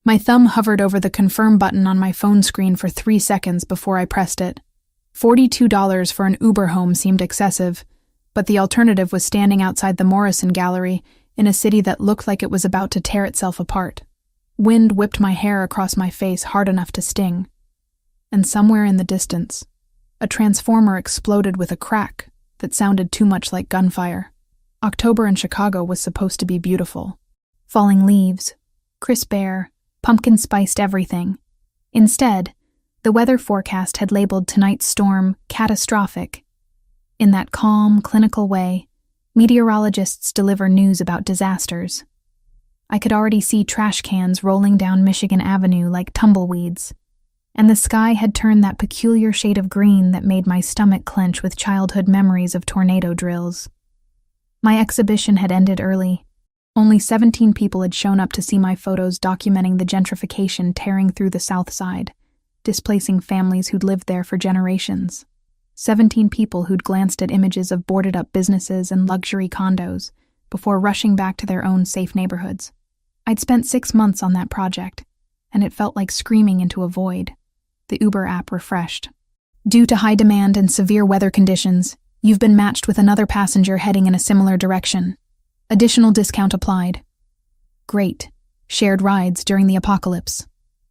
My thumb hovered over the confirm button on my phone screen for 3 seconds before I pressed it. $42 for an Uber home seemed excessive, but the alternative was standing outside the Morrison Gallery in a city that looked like it was about to tear itself apart. Wind whipped my hair across my face hard enough to sting. And somewhere in the distance, a transformer exploded with a crack that sounded too much like gunfire. October in Chicago was supposed to be beautiful. Falling leaves, crisp air, pumpkin-spiced everything. Instead, the weather forecast had labeled tonight's storm catastrophic. In that calm, clinical way, meteorologists deliver news about disasters. I could already see trash cans rolling down Michigan Avenue like tumbleweeds, and the sky had turned that peculiar shade of green that made my stomach clench with childhood memories of tornado drills. My exhibition had ended early. Only 17 people had shown up to see my photos documenting the gentrification tearing through the South Side, displacing families who'd lived there for generations. 17 people who'd glanced at images of boarded-up businesses and luxury condos before rushing back to their own safe neighborhoods. I'd spent 6 months on that project, and it felt like screaming into a void. The Uber app refreshed. Due to high demand and severe weather conditions, you've been matched with another passenger heading in a similar direction. Additional discount applied. Great. Shared rides during the apocalypse.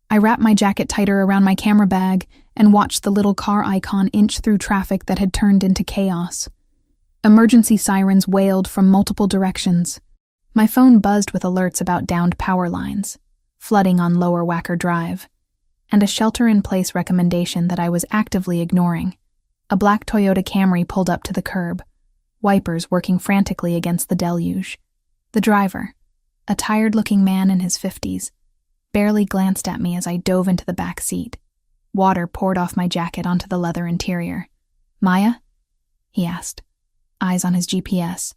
I wrapped my jacket tighter around my camera bag and watched the little car icon inch through traffic that had turned into chaos. Emergency sirens wailed from multiple directions. My phone buzzed with alerts about downed power lines, flooding on Lower Wacker Drive, and a shelter-in-place recommendation that I was actively ignoring. A black Toyota Camry pulled up to the curb, wipers working frantically against the deluge. The driver, a tired-looking man in his 50s, barely glanced at me as I dove into the back seat. Water poured off my jacket onto the leather interior. "Maya?" he asked, eyes on his GPS.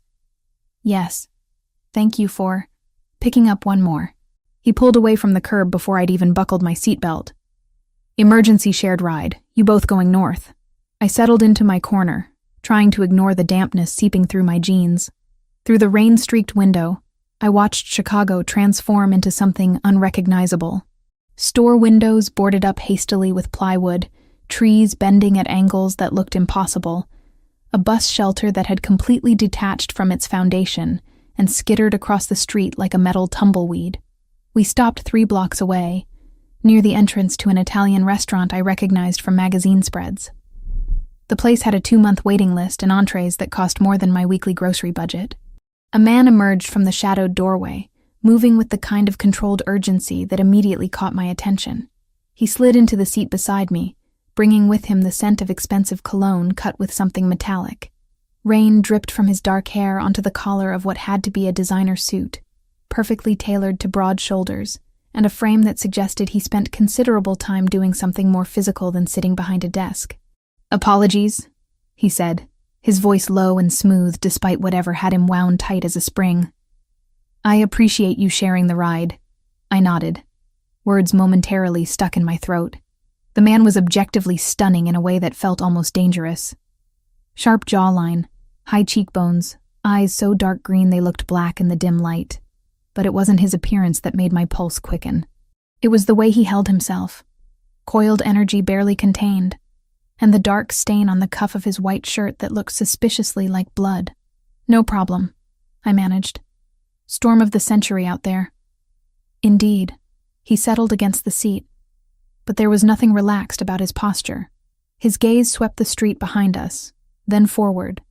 "Yes. Thank you for picking up one more." He pulled away from the curb before I'd even buckled my seatbelt. "Emergency shared ride. You both going north." I settled into my corner, trying to ignore the dampness seeping through my jeans. Through the rain-streaked window, I watched Chicago transform into something unrecognizable. Store windows boarded up hastily with plywood, trees bending at angles that looked impossible, a bus shelter that had completely detached from its foundation and skittered across the street like a metal tumbleweed. We stopped 3 blocks away, near the entrance to an Italian restaurant I recognized from magazine spreads. The place had a 2-month waiting list and entrees that cost more than my weekly grocery budget. A man emerged from the shadowed doorway, moving with the kind of controlled urgency that immediately caught my attention. He slid into the seat beside me, bringing with him the scent of expensive cologne cut with something metallic. Rain dripped from his dark hair onto the collar of what had to be a designer suit, perfectly tailored to broad shoulders, and a frame that suggested he spent considerable time doing something more physical than sitting behind a desk. "Apologies," he said, his voice low and smooth despite whatever had him wound tight as a spring. "I appreciate you sharing the ride." I nodded, words momentarily stuck in my throat. The man was objectively stunning in a way that felt almost dangerous. Sharp jawline, high cheekbones, eyes so dark green they looked black in the dim light. But it wasn't his appearance that made my pulse quicken. It was the way he held himself, coiled energy barely contained, and the dark stain on the cuff of his white shirt that looked suspiciously like blood. "No problem," I managed. "Storm of the century out there." Indeed, he settled against the seat, but there was nothing relaxed about his posture. His gaze swept the street behind us, then forward,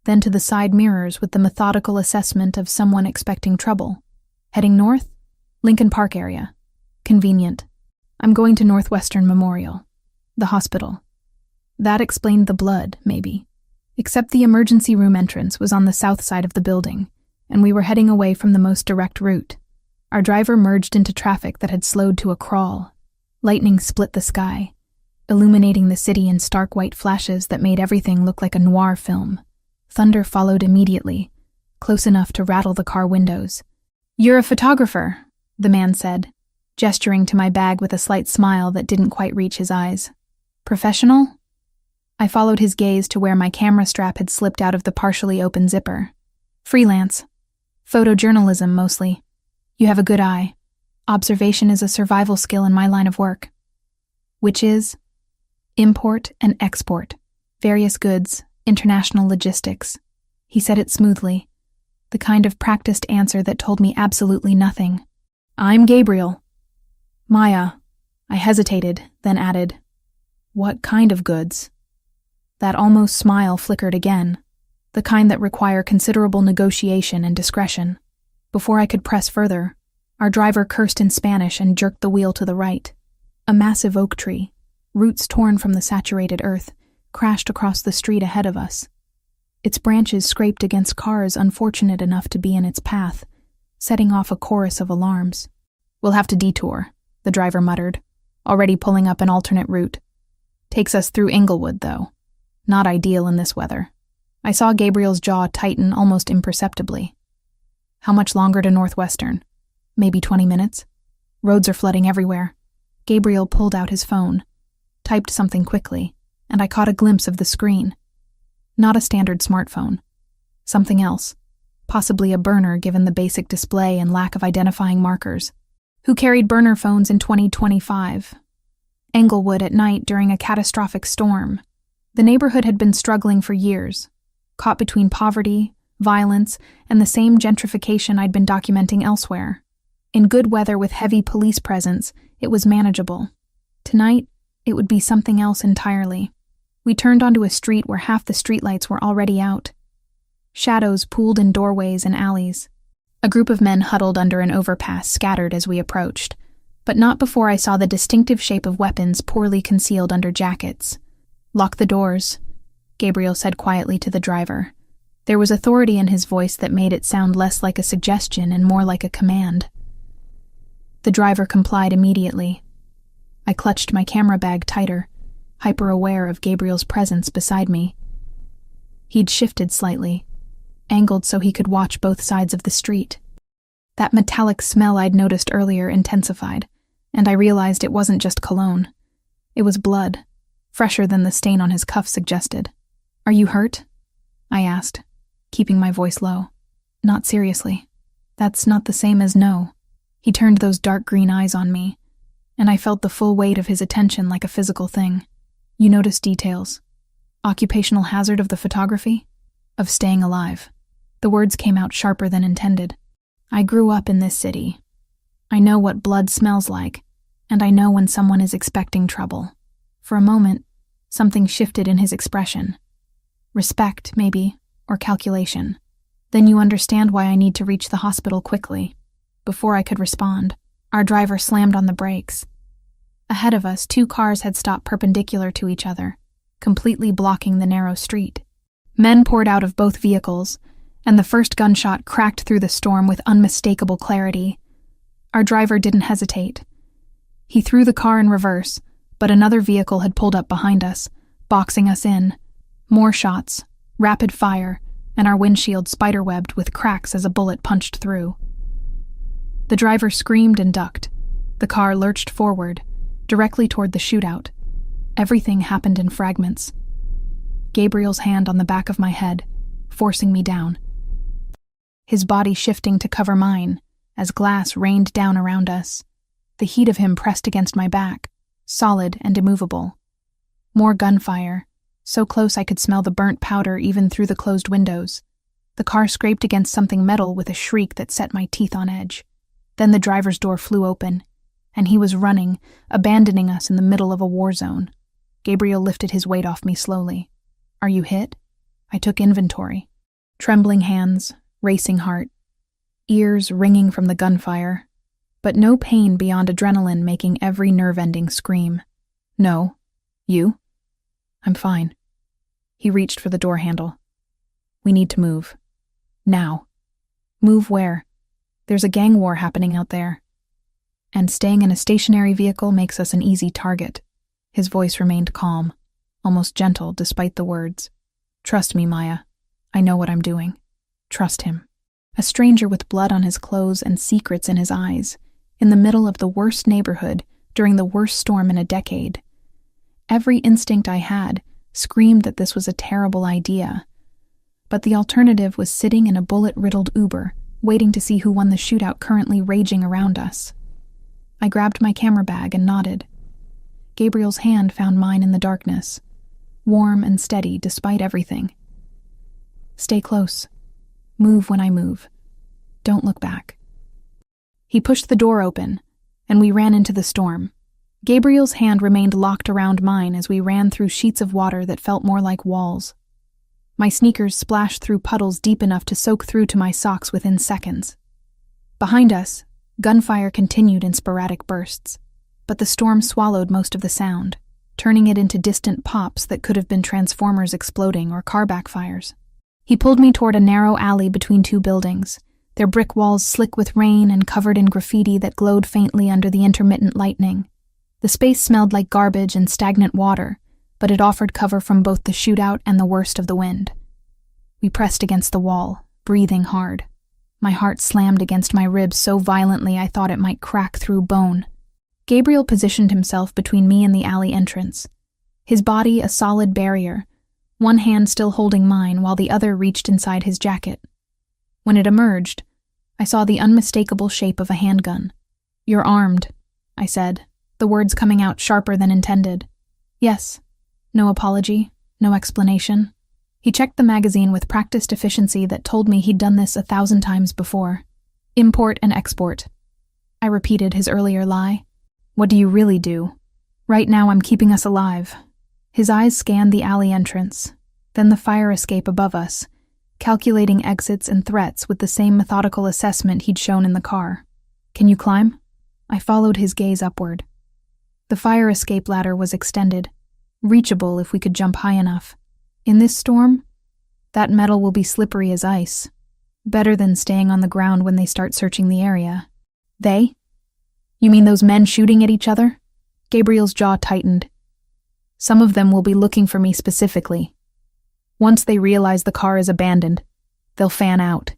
then to the side mirrors with the methodical assessment of someone expecting trouble. "Heading north? Lincoln Park area. Convenient. I'm going to Northwestern Memorial. The hospital." That explained the blood, maybe. Except the emergency room entrance was on the south side of the building, and we were heading away from the most direct route. Our driver merged into traffic that had slowed to a crawl. Lightning split the sky, illuminating the city in stark white flashes that made everything look like a noir film. Thunder followed immediately, close enough to rattle the car windows. "You're a photographer," the man said, gesturing to my bag with a slight smile that didn't quite reach his eyes. "Professional?" I followed his gaze to where my camera strap had slipped out of the partially open zipper. "Freelance. Photojournalism, mostly. You have a good eye. Observation is a survival skill in my line of work, which is import and export, various goods, international logistics. He said it smoothly, the kind of practiced answer that told me absolutely nothing. I'm Gabriel. Maya. I hesitated, then added, What kind of goods? That almost smile flickered again, the kind that require considerable negotiation and discretion. Before I could press further, our driver cursed in Spanish and jerked the wheel to the right. A massive oak tree, roots torn from the saturated earth, crashed across the street ahead of us. Its branches scraped against cars unfortunate enough to be in its path, setting off a chorus of alarms. We'll have to detour, the driver muttered, already pulling up an alternate route. Takes us through Inglewood, though. Not ideal in this weather. I saw Gabriel's jaw tighten almost imperceptibly. How much longer to Northwestern? Maybe 20 minutes? Roads are flooding everywhere. Gabriel pulled out his phone, typed something quickly, and I caught a glimpse of the screen. Not a standard smartphone. Something else. Possibly a burner given the basic display and lack of identifying markers. Who carried burner phones in 2025? Englewood at night during a catastrophic storm. The neighborhood had been struggling for years, caught between poverty, violence, and the same gentrification I'd been documenting elsewhere. In good weather with heavy police presence, it was manageable. Tonight, it would be something else entirely. We turned onto a street where half the streetlights were already out. Shadows pooled in doorways and alleys. A group of men huddled under an overpass scattered as we approached, but not before I saw the distinctive shape of weapons poorly concealed under jackets. Lock the doors, Gabriel said quietly to the driver. There was authority in his voice that made it sound less like a suggestion and more like a command. The driver complied immediately. I clutched my camera bag tighter, hyper-aware of Gabriel's presence beside me. He'd shifted slightly, angled so he could watch both sides of the street. That metallic smell I'd noticed earlier intensified, and I realized it wasn't just cologne. It was blood, fresher than the stain on his cuff suggested. Are you hurt? I asked, keeping my voice low. Not seriously. That's not the same as no. He turned those dark green eyes on me, and I felt the full weight of his attention like a physical thing. You noticed details. Occupational hazard of the photography? Of staying alive. The words came out sharper than intended. I grew up in this city. I know what blood smells like, and I know when someone is expecting trouble. For a moment, something shifted in his expression. Respect, maybe, or calculation. Then you understand why I need to reach the hospital quickly. Before I could respond, our driver slammed on the brakes. Ahead of us, 2 cars had stopped perpendicular to each other, completely blocking the narrow street. Men poured out of both vehicles, and the first gunshot cracked through the storm with unmistakable clarity. Our driver didn't hesitate. He threw the car in reverse, but another vehicle had pulled up behind us, boxing us in. More shots, rapid fire, and our windshield spiderwebbed with cracks as a bullet punched through. The driver screamed and ducked. The car lurched forward, directly toward the shootout. Everything happened in fragments. Gabriel's hand on the back of my head, forcing me down. His body shifting to cover mine, as glass rained down around us. The heat of him pressed against my back, solid and immovable. More gunfire, so close I could smell the burnt powder even through the closed windows. The car scraped against something metal with a shriek that set my teeth on edge. Then the driver's door flew open, and he was running, abandoning us in the middle of a war zone. Gabriel lifted his weight off me slowly. Are you hit? I took inventory. Trembling hands, racing heart, ears ringing from the gunfire, but no pain beyond adrenaline making every nerve-ending scream. No. You? I'm fine. He reached for the door handle. We need to move. Now. Move where? There's a gang war happening out there. And staying in a stationary vehicle makes us an easy target. His voice remained calm, almost gentle despite the words. Trust me, Maya. I know what I'm doing. Trust him. A stranger with blood on his clothes and secrets in his eyes, in the middle of the worst neighborhood during the worst storm in a decade. Every instinct I had screamed that this was a terrible idea. But the alternative was sitting in a bullet-riddled Uber, waiting to see who won the shootout currently raging around us. I grabbed my camera bag and nodded. Gabriel's hand found mine in the darkness, warm and steady despite everything. Stay close. Move when I move. Don't look back. He pushed the door open, and we ran into the storm. Gabriel's hand remained locked around mine as we ran through sheets of water that felt more like walls. My sneakers splashed through puddles deep enough to soak through to my socks within seconds. Behind us, gunfire continued in sporadic bursts, but the storm swallowed most of the sound, turning it into distant pops that could have been transformers exploding or car backfires. He pulled me toward a narrow alley between two buildings, their brick walls slick with rain and covered in graffiti that glowed faintly under the intermittent lightning. The space smelled like garbage and stagnant water, but it offered cover from both the shootout and the worst of the wind. We pressed against the wall, breathing hard. My heart slammed against my ribs so violently I thought it might crack through bone. Gabriel positioned himself between me and the alley entrance, his body a solid barrier, one hand still holding mine while the other reached inside his jacket. When it emerged, I saw the unmistakable shape of a handgun. "You're armed," I said, the words coming out sharper than intended. "Yes." No apology, no explanation. He checked the magazine with practiced efficiency that told me he'd done this 1,000 times before. "Import and export." I repeated his earlier lie. "What do you really do?" "Right now I'm keeping us alive." His eyes scanned the alley entrance, then the fire escape above us, calculating exits and threats with the same methodical assessment he'd shown in the car. "Can you climb?" I followed his gaze upward. The fire escape ladder was extended, reachable if we could jump high enough. In this storm, that metal will be slippery as ice. Better than staying on the ground when they start searching the area. "They? You mean those men shooting at each other?" Gabriel's jaw tightened. "Some of them will be looking for me specifically. Once they realize the car is abandoned, they'll fan out."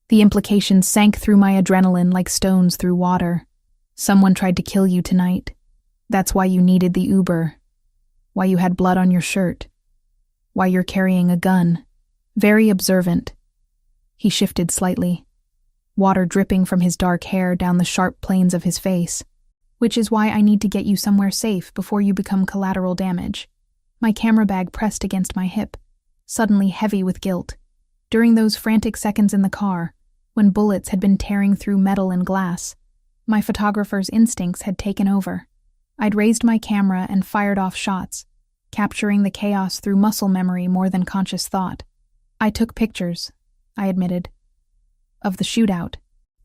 The implications sank through my adrenaline like stones through water. "Someone tried to kill you tonight. That's why you needed the Uber. Why you had blood on your shirt. Why you're carrying a gun. Very observant." He shifted slightly, water dripping from his dark hair down the sharp planes of his face. "Which is why I need to get you somewhere safe before you become collateral damage." My camera bag pressed against my hip, suddenly heavy with guilt. During those frantic seconds in the car, when bullets had been tearing through metal and glass, my photographer's instincts had taken over. I'd raised my camera and fired off shots, capturing the chaos through muscle memory more than conscious thought. "I took pictures," I admitted. "Of the shootout."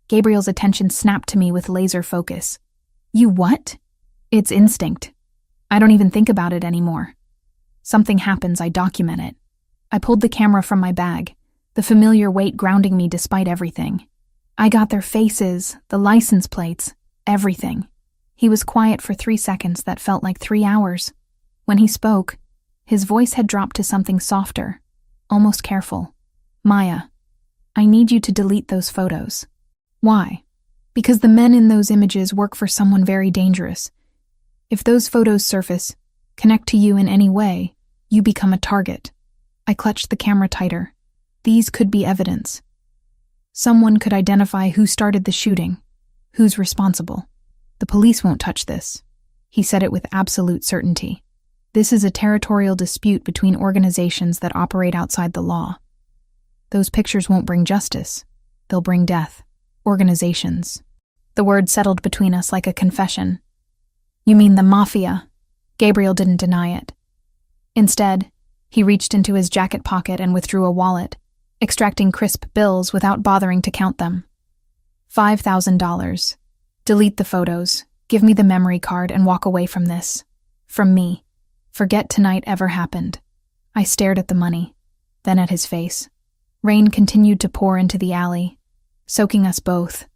Gabriel's attention snapped to me with laser focus. "You what?" "It's instinct. I don't even think about it anymore. Something happens, I document it." I pulled the camera from my bag, the familiar weight grounding me despite everything. I got their faces, the license plates, everything. He was quiet for 3 seconds that felt like 3 hours. When he spoke, his voice had dropped to something softer, almost careful. "Maya, I need you to delete those photos." "Why?" "Because the men in those images work for someone very dangerous. If those photos surface, connect to you in any way, you become a target." I clutched the camera tighter. These could be evidence. Someone could identify who started the shooting, who's responsible. "The police won't touch this." He said it with absolute certainty. "This is a territorial dispute between organizations that operate outside the law. Those pictures won't bring justice. They'll bring death. Organizations." The word settled between us like a confession. "You mean the Mafia?" Gabriel didn't deny it. Instead, he reached into his jacket pocket and withdrew a wallet, extracting crisp bills without bothering to count them. $5,000. "Delete the photos, give me the memory card, and walk away from this. From me. Forget tonight ever happened." I stared at the money, then at his face. Rain continued to pour into the alley, soaking us both,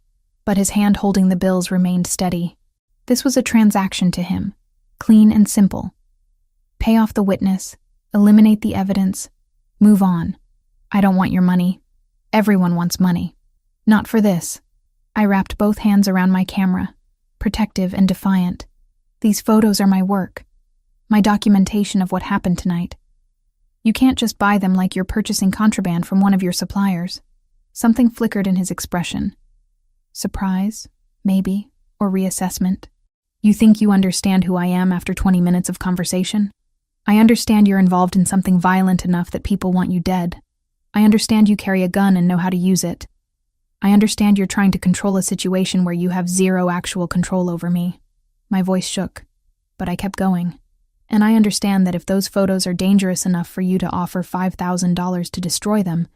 but his hand holding the bills remained steady. This was a transaction to him, clean and simple. Pay off the witness, eliminate the evidence, move on. "I don't want your money. Everyone wants money." "Not for this." I wrapped both hands around my camera, protective and defiant. "These photos are my work, my documentation of what happened tonight. You can't just buy them like you're purchasing contraband from one of your suppliers." Something flickered in his expression. Surprise, maybe, or reassessment. You think you understand who I am after 20 minutes of conversation? I understand you're involved in something violent enough that people want you dead. I understand you carry a gun and know how to use it. I understand you're trying to control a situation where you have zero actual control over me. My voice shook, but I kept going. And I understand that if those photos are dangerous enough for you to offer $5,000 to destroy them,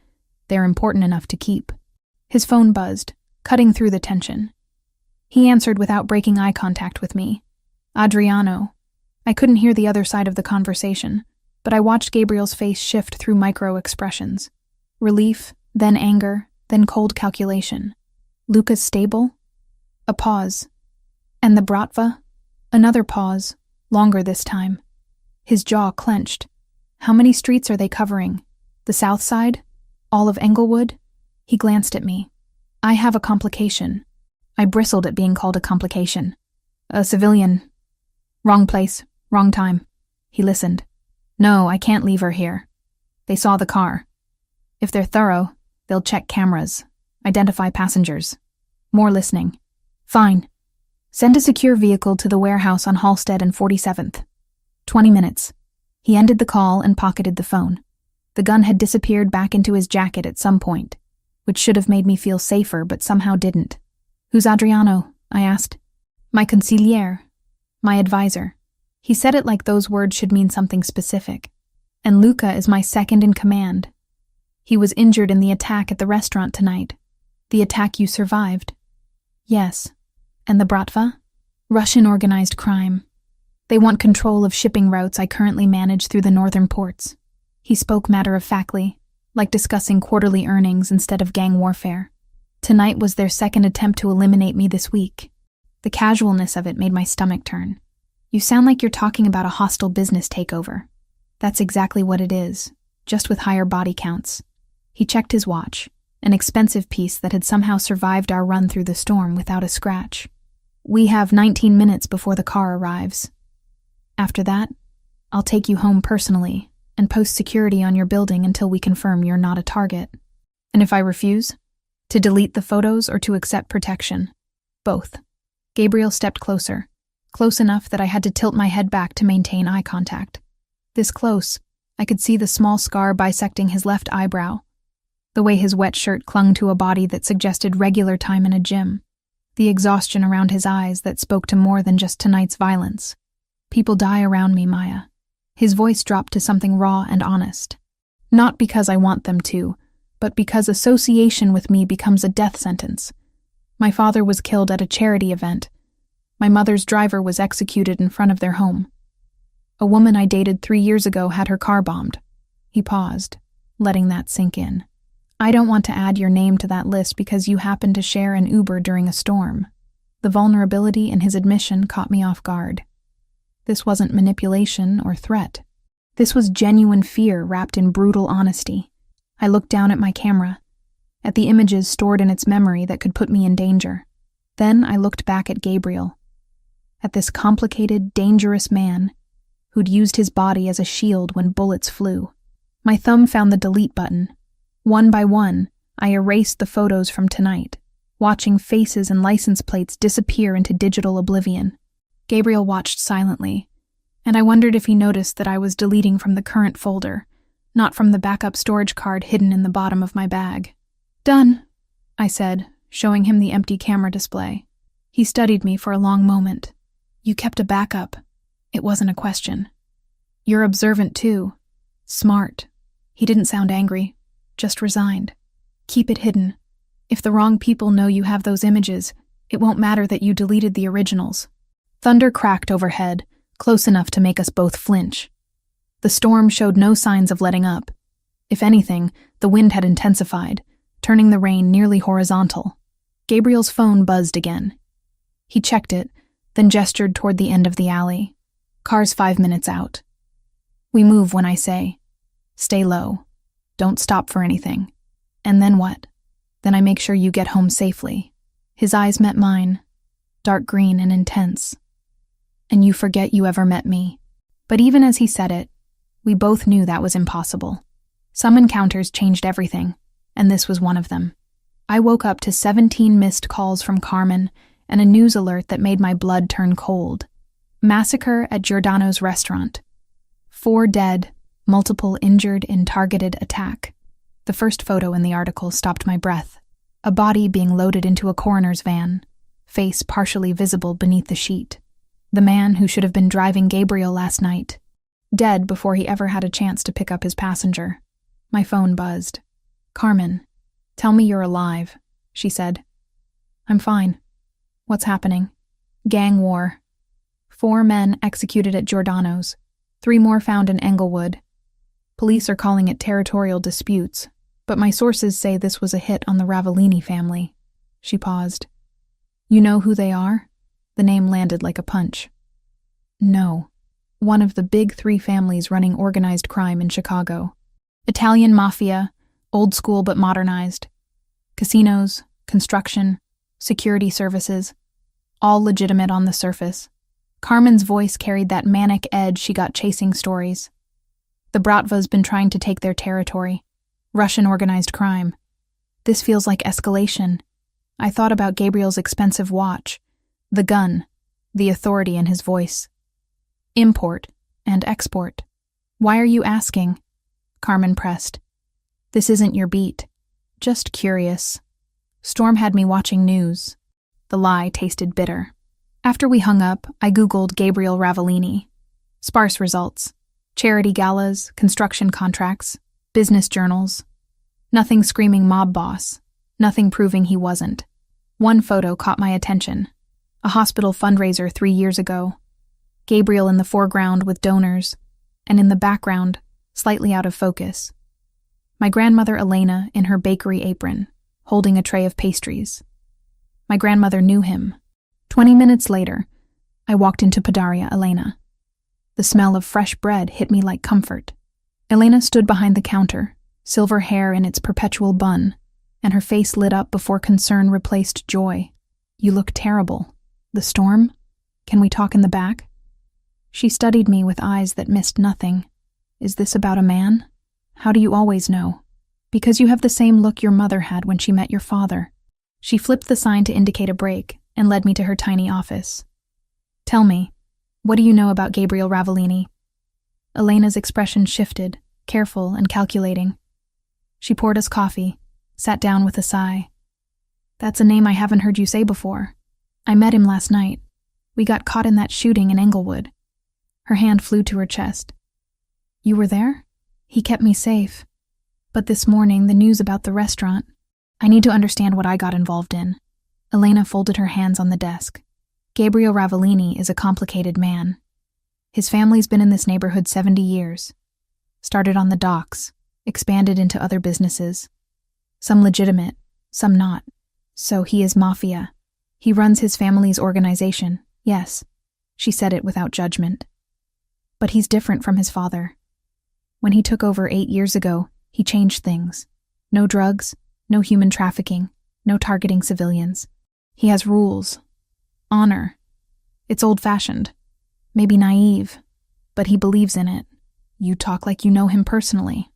they're important enough to keep. His phone buzzed, cutting through the tension. He answered without breaking eye contact with me. Adriano. I couldn't hear the other side of the conversation, but I watched Gabriel's face shift through micro-expressions. Relief, then anger, then cold calculation. Luca's stable? A pause. And the Bratva? Another pause, longer this time. His jaw clenched. How many streets are they covering? The south side? All of Englewood? He glanced at me. I have a complication. I bristled at being called a complication. A civilian. Wrong place, wrong time. He listened. No, I can't leave her here. They saw the car. If they're thorough, they'll check cameras, identify passengers. More listening. Fine. Send a secure vehicle to the warehouse on Halstead and 47th. 20 minutes. He ended the call and pocketed the phone. The gun had disappeared back into his jacket at some point, which should have made me feel safer but somehow didn't. Who's Adriano? I asked. My consigliere. My advisor. He said it like those words should mean something specific. And Luca is my second in command. He was injured in the attack at the restaurant tonight. The attack you survived. Yes. And the Bratva? Russian organized crime. They want control of shipping routes I currently manage through the northern ports. He spoke matter-of-factly, like discussing quarterly earnings instead of gang warfare. Tonight was their second attempt to eliminate me this week. The casualness of it made my stomach turn. You sound like you're talking about a hostile business takeover. That's exactly what it is, just with higher body counts. He checked his watch, an expensive piece that had somehow survived our run through the storm without a scratch. We have 19 minutes before the car arrives. After that, I'll take you home personally and post security on your building until we confirm you're not a target. And if I refuse? To delete the photos or to accept protection? Both. Gabriel stepped closer, close enough that I had to tilt my head back to maintain eye contact. This close, I could see the small scar bisecting his left eyebrow, the way his wet shirt clung to a body that suggested regular time in a gym, the exhaustion around his eyes that spoke to more than just tonight's violence. People die around me, Maya. His voice dropped to something raw and honest. Not because I want them to, but because association with me becomes a death sentence. My father was killed at a charity event. My mother's driver was executed in front of their home. A woman I dated 3 years ago had her car bombed. He paused, letting that sink in. I don't want to add your name to that list because you happened to share an Uber during a storm. The vulnerability in his admission caught me off guard. This wasn't manipulation or threat. This was genuine fear wrapped in brutal honesty. I looked down at my camera, at the images stored in its memory that could put me in danger. Then I looked back at Gabriel, at this complicated, dangerous man who'd used his body as a shield when bullets flew. My thumb found the delete button. One by one, I erased the photos from tonight, watching faces and license plates disappear into digital oblivion. Gabriel watched silently, and I wondered if he noticed that I was deleting from the current folder, not from the backup storage card hidden in the bottom of my bag. Done, I said, showing him the empty camera display. He studied me for a long moment. You kept a backup. It wasn't a question. You're observant too. Smart. He didn't sound angry, just resigned. Keep it hidden. If the wrong people know you have those images, it won't matter that you deleted the originals. Thunder cracked overhead, close enough to make us both flinch. The storm showed no signs of letting up. If anything, the wind had intensified, turning the rain nearly horizontal. Gabriel's phone buzzed again. He checked it, then gestured toward the end of the alley. Car's 5 minutes out. We move when I say. Stay low. Don't stop for anything. And then what? Then I make sure you get home safely. His eyes met mine, dark green and intense. And you forget you ever met me. But even as he said it, we both knew that was impossible. Some encounters changed everything, and this was one of them. I woke up to 17 missed calls from Carmen and a news alert that made my blood turn cold. Massacre at Giordano's restaurant. 4 dead, multiple injured in targeted attack. The first photo in the article stopped my breath. A body being loaded into a coroner's van, face partially visible beneath the sheet. The man who should have been driving Gabriel last night, dead before he ever had a chance to pick up his passenger. My phone buzzed. "Carmen, tell me you're alive," she said. "I'm fine. What's happening?" "Gang war. 4 men executed at Giordano's, 3 more found in Englewood. Police are calling it territorial disputes, but my sources say this was a hit on the Ravellini family." She paused. "You know who they are?" The name landed like a punch. "No. One of the big 3 families running organized crime in Chicago. Italian mafia, old school but modernized. Casinos, construction, security services, all legitimate on the surface." Carmen's voice carried that manic edge she got chasing stories. "The Bratva's been trying to take their territory. Russian organized crime. This feels like escalation." I thought about Gabriel's expensive watch, the gun, the authority in his voice. "Import and export. Why are you asking?" Carmen pressed. "This isn't your beat. Just curious." Storm had me watching news. The lie tasted bitter. After we hung up, I Googled Gabriel Ravellini. Sparse results. Charity galas, construction contracts, business journals. Nothing screaming mob boss. Nothing proving he wasn't. One photo caught my attention. A hospital fundraiser 3 years ago. Gabriel in the foreground with donors, and in the background, slightly out of focus, my grandmother Elena in her bakery apron, holding a tray of pastries. My grandmother knew him. 20 minutes later, I walked into Padaria Elena. The smell of fresh bread hit me like comfort. Elena stood behind the counter, silver hair in its perpetual bun, and her face lit up before concern replaced joy. "You look terrible. The storm? Can we talk in the back?" She studied me with eyes that missed nothing. "Is this about a man? How do you always know?" "Because you have the same look your mother had when she met your father." She flipped the sign to indicate a break and led me to her tiny office. "Tell me, what do you know about Gabriel Ravellini?" Elena's expression shifted, careful and calculating. She poured us coffee, sat down with a sigh. "That's a name I haven't heard you say before. I met him last night. We got caught in that shooting in Englewood." Her hand flew to her chest. "You were there? He kept me safe. But this morning, the news about the restaurant. I need to understand what I got involved in." Elena folded her hands on the desk. "Gabriel Ravellini is a complicated man. His family's been in this neighborhood 70 years. Started on the docks, expanded into other businesses. Some legitimate, some not. So he is Mafia. He runs his family's organization, yes." She said it without judgment. "But he's different from his father. When he took over 8 years ago, he changed things. No drugs, no human trafficking, no targeting civilians. He has rules. Honor. It's old-fashioned. Maybe naive, but he believes in it. You talk like you know him personally."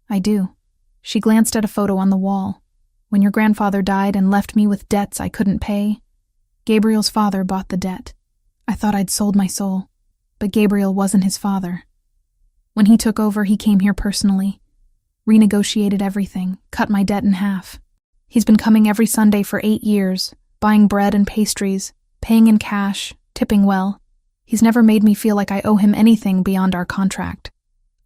"I do." She glanced at a photo on the wall. "When your grandfather died and left me with debts I couldn't pay, Gabriel's father bought the debt. I thought I'd sold my soul, but Gabriel wasn't his father. When he took over, he came here personally, renegotiated everything, cut my debt in half. He's been coming every Sunday for 8 years, buying bread and pastries, paying in cash, tipping well. He's never made me feel like I owe him anything beyond our contract.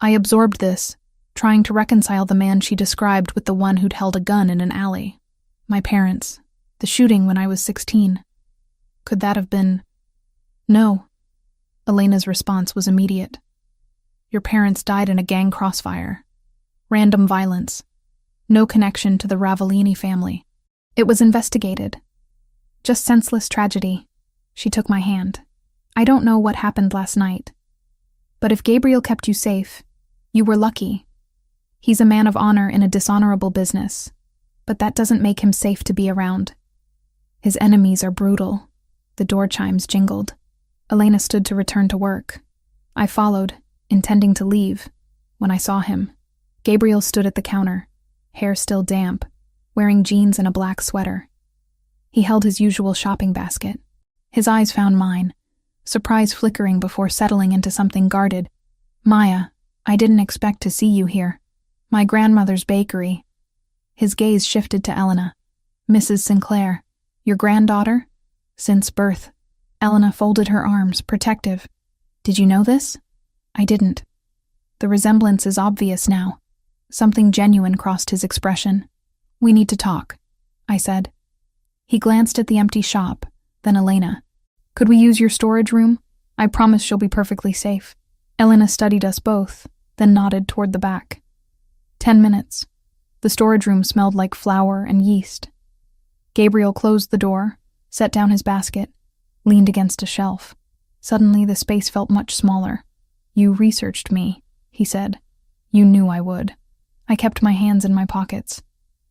I absorbed this, trying to reconcile the man she described with the one who'd held a gun in an alley. My parents. The shooting when I was 16. Could that have been—" "No." Elena's response was immediate. "Your parents died in a gang crossfire. Random violence. No connection to the Ravellini family. It was investigated. Just senseless tragedy." She took my hand. "I don't know what happened last night. But if Gabriel kept you safe, you were lucky. He's a man of honor in a dishonorable business, but that doesn't make him safe to be around. His enemies are brutal." The door chimes jingled. Elena stood to return to work. I followed, intending to leave, when I saw him. Gabriel stood at the counter, hair still damp, wearing jeans and a black sweater. He held his usual shopping basket. His eyes found mine, surprise flickering before settling into something guarded. "Maya, I didn't expect to see you here. My grandmother's bakery." His gaze shifted to Elena. "Mrs. Sinclair, your granddaughter?" "Since birth." Elena folded her arms, protective. "Did you know this?" "I didn't." The resemblance is obvious now. Something genuine crossed his expression. "We need to talk," I said. He glanced at the empty shop, then Elena. "Could we use your storage room? I promise she'll be perfectly safe." Elena studied us both, then nodded toward the back. 10 minutes. The storage room smelled like flour and yeast. Gabriel closed the door, set down his basket, leaned against a shelf. Suddenly the space felt much smaller. "You researched me," he said. "You knew I would." I kept my hands in my pockets.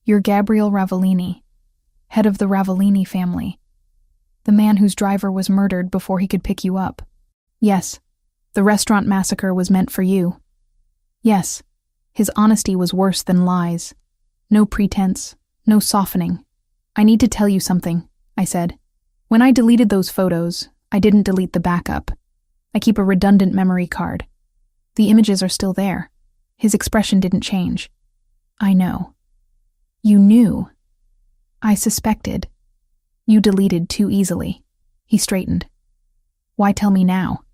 "You're Gabriel Ravellini, head of the Ravellini family. The man whose driver was murdered before he could pick you up." "Yes. The restaurant massacre was meant for you." "Yes." His honesty was worse than lies. No pretense, no softening. "I need to tell you something," I said. "When I deleted those photos, I didn't delete the backup. I keep a redundant memory card. The images are still there." His expression didn't change. "I know." "You knew." "I suspected. You deleted too easily." He straightened. "Why tell me now?"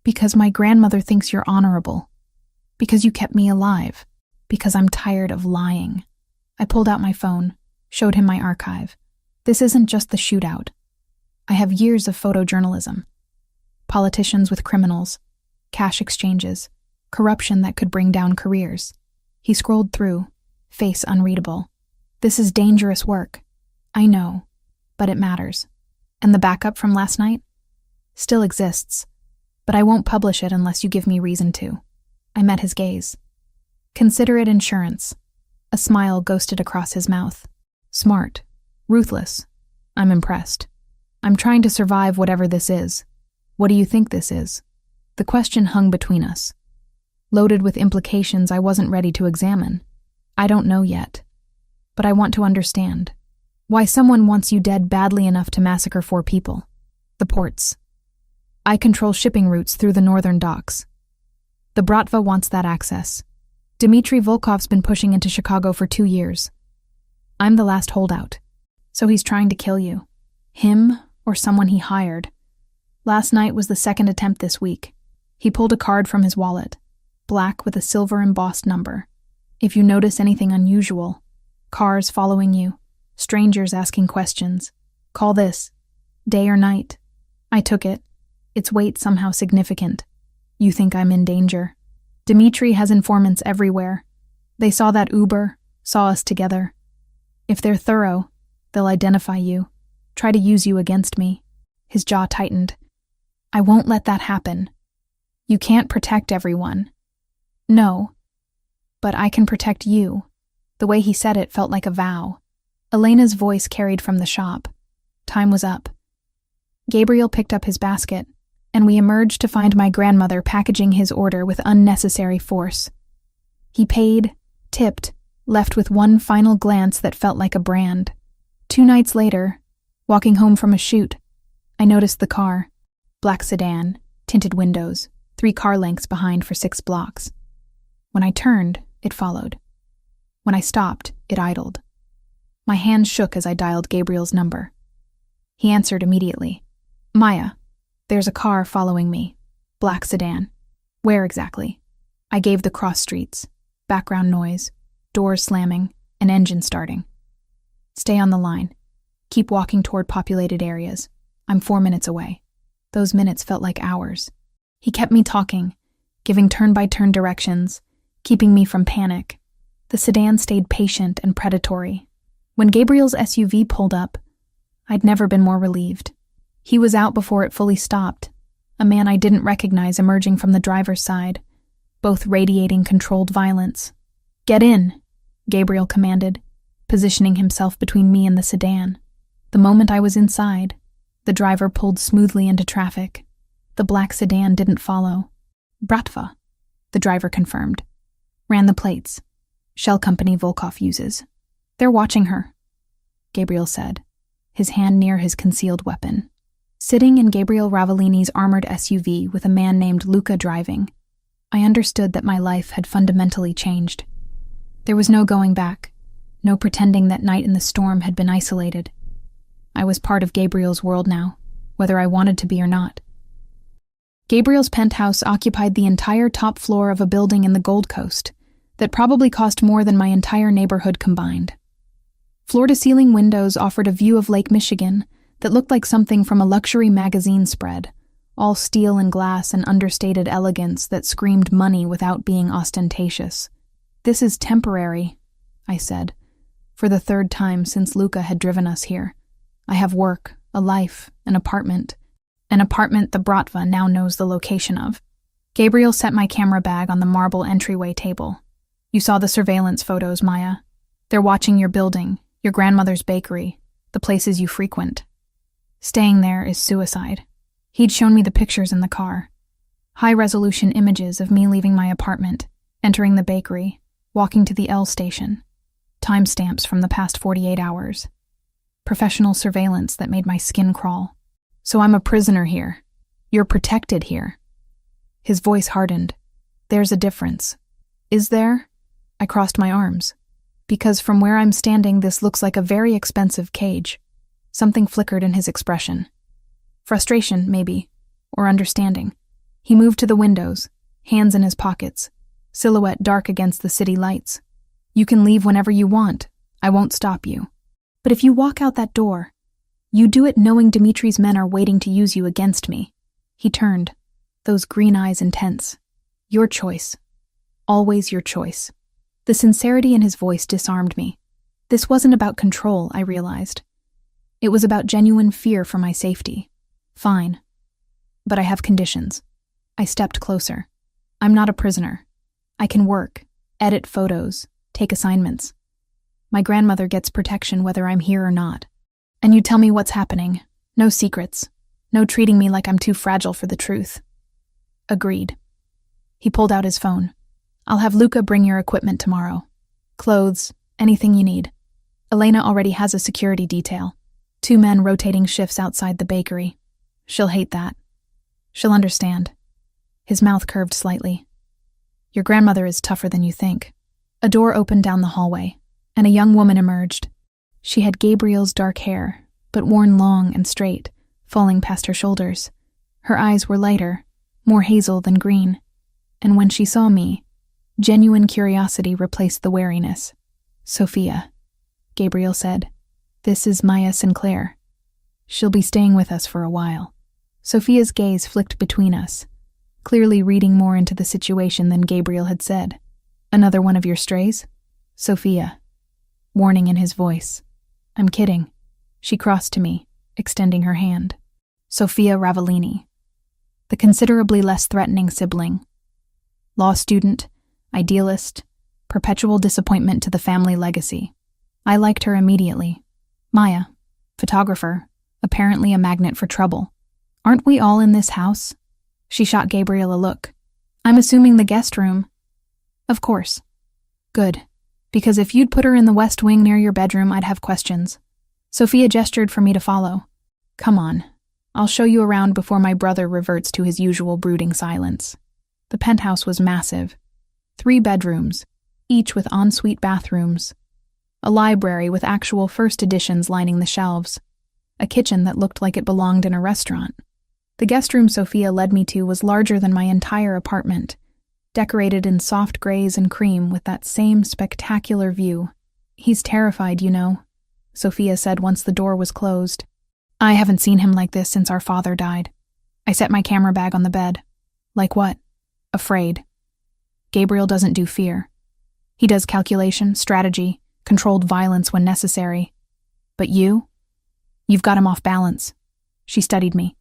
"Because my grandmother thinks you're honorable. Because you kept me alive. Because I'm tired of lying." I pulled out my phone, showed him my archive. "This isn't just the shootout. I have years of photojournalism. Politicians with criminals, cash exchanges, corruption that could bring down careers." He scrolled through, face unreadable. "This is dangerous work. I know, but it matters. And the backup from last night? Still exists, but I won't publish it unless you give me reason to." I met his gaze. "Consider it insurance." A smile ghosted across his mouth. "Smart. Ruthless. I'm impressed. I'm trying to survive whatever this is. What do you think this is?" The question hung between us, loaded with implications I wasn't ready to examine. "I don't know yet, but I want to understand. Why someone wants you dead badly enough to massacre 4 people. The ports. I control shipping routes through the northern docks. The Bratva wants that access. Dmitry Volkov's been pushing into Chicago for 2 years. I'm the last holdout. So he's trying to kill you. Him or someone he hired. Last night was the 2nd attempt this week. He pulled a card from his wallet, black with a silver embossed number. If you notice anything unusual, cars following you, strangers asking questions, call this, day or night. I took it. Its weight somehow significant. You think I'm in danger. Dmitry has informants everywhere. They saw that Uber, saw us together. If they're thorough, they'll identify you, try to use you against me. His jaw tightened. I won't let that happen. You can't protect everyone. No, but I can protect you. The way he said it felt like a vow. Elena's voice carried from the shop. Time was up. Gabriel picked up his basket, and we emerged to find my grandmother packaging his order with unnecessary force. He paid, tipped, left with one final glance that felt like a brand. 2 nights later, walking home from a shoot, I noticed the car. Black sedan, tinted windows, 3 car lengths behind for 6 blocks. When I turned, it followed. When I stopped, it idled. My hands shook as I dialed Gabriel's number. He answered immediately. "Maya, there's a car following me. Black sedan." "Where exactly?" I gave the cross streets, background noise, doors slamming, an engine starting. "Stay on the line. Keep walking toward populated areas. I'm 4 minutes away." Those minutes felt like hours. He kept me talking, giving turn-by-turn directions, keeping me from panic. The sedan stayed patient and predatory. When Gabriel's SUV pulled up, I'd never been more relieved. He was out before it fully stopped, a man I didn't recognize emerging from the driver's side, both radiating controlled violence. "Get in," Gabriel commanded, positioning himself between me and the sedan. The moment I was inside, the driver pulled smoothly into traffic. The black sedan didn't follow. "Bratva," the driver confirmed. "Ran the plates. Shell company Volkov uses. They're watching her," Gabriel said. his hand near his concealed weapon. Sitting in Gabriel Ravellini's armored SUV with a man named Luca driving, I understood that my life had fundamentally changed. There was no going back, no pretending that night in the storm had been isolated. I was part of Gabriel's world now, whether I wanted to be or not. Gabriel's penthouse occupied the entire top floor of a building in the Gold Coast that probably cost more than my entire neighborhood combined. Floor-to-ceiling windows offered a view of Lake Michigan that looked like something from a luxury magazine spread, all steel and glass and understated elegance that screamed money without being ostentatious. "This is temporary," I said, for the third time since Luca had driven us here. "I have work, a life, an apartment the Bratva now knows the location of." Gabriel set my camera bag on the marble entryway table. "You saw the surveillance photos, Maya. They're watching your building, your grandmother's bakery, the places you frequent. Staying there is suicide." He'd shown me the pictures in the car. High-resolution images of me leaving my apartment, entering the bakery, walking to the L station. Timestamps from the past 48 hours. Professional surveillance that made my skin crawl. "So I'm a prisoner here. You're protected here." His voice hardened. "There's a difference." "Is there?" I crossed my arms. "Because from where I'm standing, this looks like a very expensive cage." Something flickered in his expression. Frustration, maybe, or understanding. He moved to the windows, hands in his pockets, silhouette dark against the city lights. "You can leave whenever you want. I won't stop you. But if you walk out that door, you do it knowing Dimitri's men are waiting to use you against me." He turned, those green eyes intense. "Your choice. Always your choice." The sincerity in his voice disarmed me. This wasn't about control, I realized. It was about genuine fear for my safety. "Fine. But I have conditions." I stepped closer. "I'm not a prisoner. I can work, edit photos, take assignments. My grandmother gets protection whether I'm here or not. And you tell me what's happening. No secrets. No treating me like I'm too fragile for the truth." Agreed. He pulled out his phone. "I'll have Luca bring your equipment tomorrow. Clothes, anything you need. Elena already has a security detail. 2 men rotating shifts outside the bakery. She'll hate that. She'll understand." His mouth curved slightly. "Your grandmother is tougher than you think." A door opened down the hallway, and a young woman emerged. She had Gabriel's dark hair, but worn long and straight, falling past her shoulders. Her eyes were lighter, more hazel than green, and when she saw me, genuine curiosity replaced the wariness. "Sophia," Gabriel said. "This is Maya Sinclair. She'll be staying with us for a while." Sophia's gaze flicked between us, clearly reading more into the situation than Gabriel had said. "Another one of your strays?" "Sophia." Warning in his voice. "I'm kidding." She crossed to me, extending her hand. Sophia Ravellini, the considerably less threatening sibling. Law student, idealist, perpetual disappointment to the family legacy. I liked her immediately. Maya, photographer, apparently a magnet for trouble. "Aren't we all in this house?" She shot Gabriel a look. "I'm assuming the guest room." "Of course." "Good, because if you'd put her in the West Wing near your bedroom, I'd have questions." Sophia gestured for me to follow. "Come on, I'll show you around before my brother reverts to his usual brooding silence." The penthouse was massive. 3 bedrooms, each with ensuite bathrooms. A library with actual first editions lining the shelves. A kitchen that looked like it belonged in a restaurant. The guest room Sophia led me to was larger than my entire apartment, decorated in soft grays and cream with that same spectacular view. "He's terrified, you know," Sophia said once the door was closed. "I haven't seen him like this since our father died." I set my camera bag on the bed. "Like what?" "Afraid. Gabriel doesn't do fear. He does calculation, strategy, controlled violence when necessary. But you? You've got him off balance." She studied me.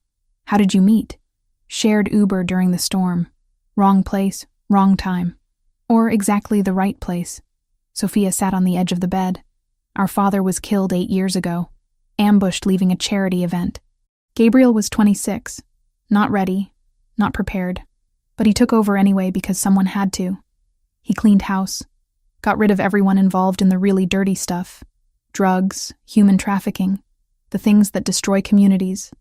"How did you meet?" "Shared Uber during the storm. Wrong place, wrong time. Or exactly the right place." Sophia sat on the edge of the bed. "Our father was killed 8 years ago, ambushed leaving a charity event. Gabriel was 26, not ready, not prepared, but he took over anyway because someone had to. He cleaned house, got rid of everyone involved in the really dirty stuff, drugs, human trafficking. the things that destroy communities.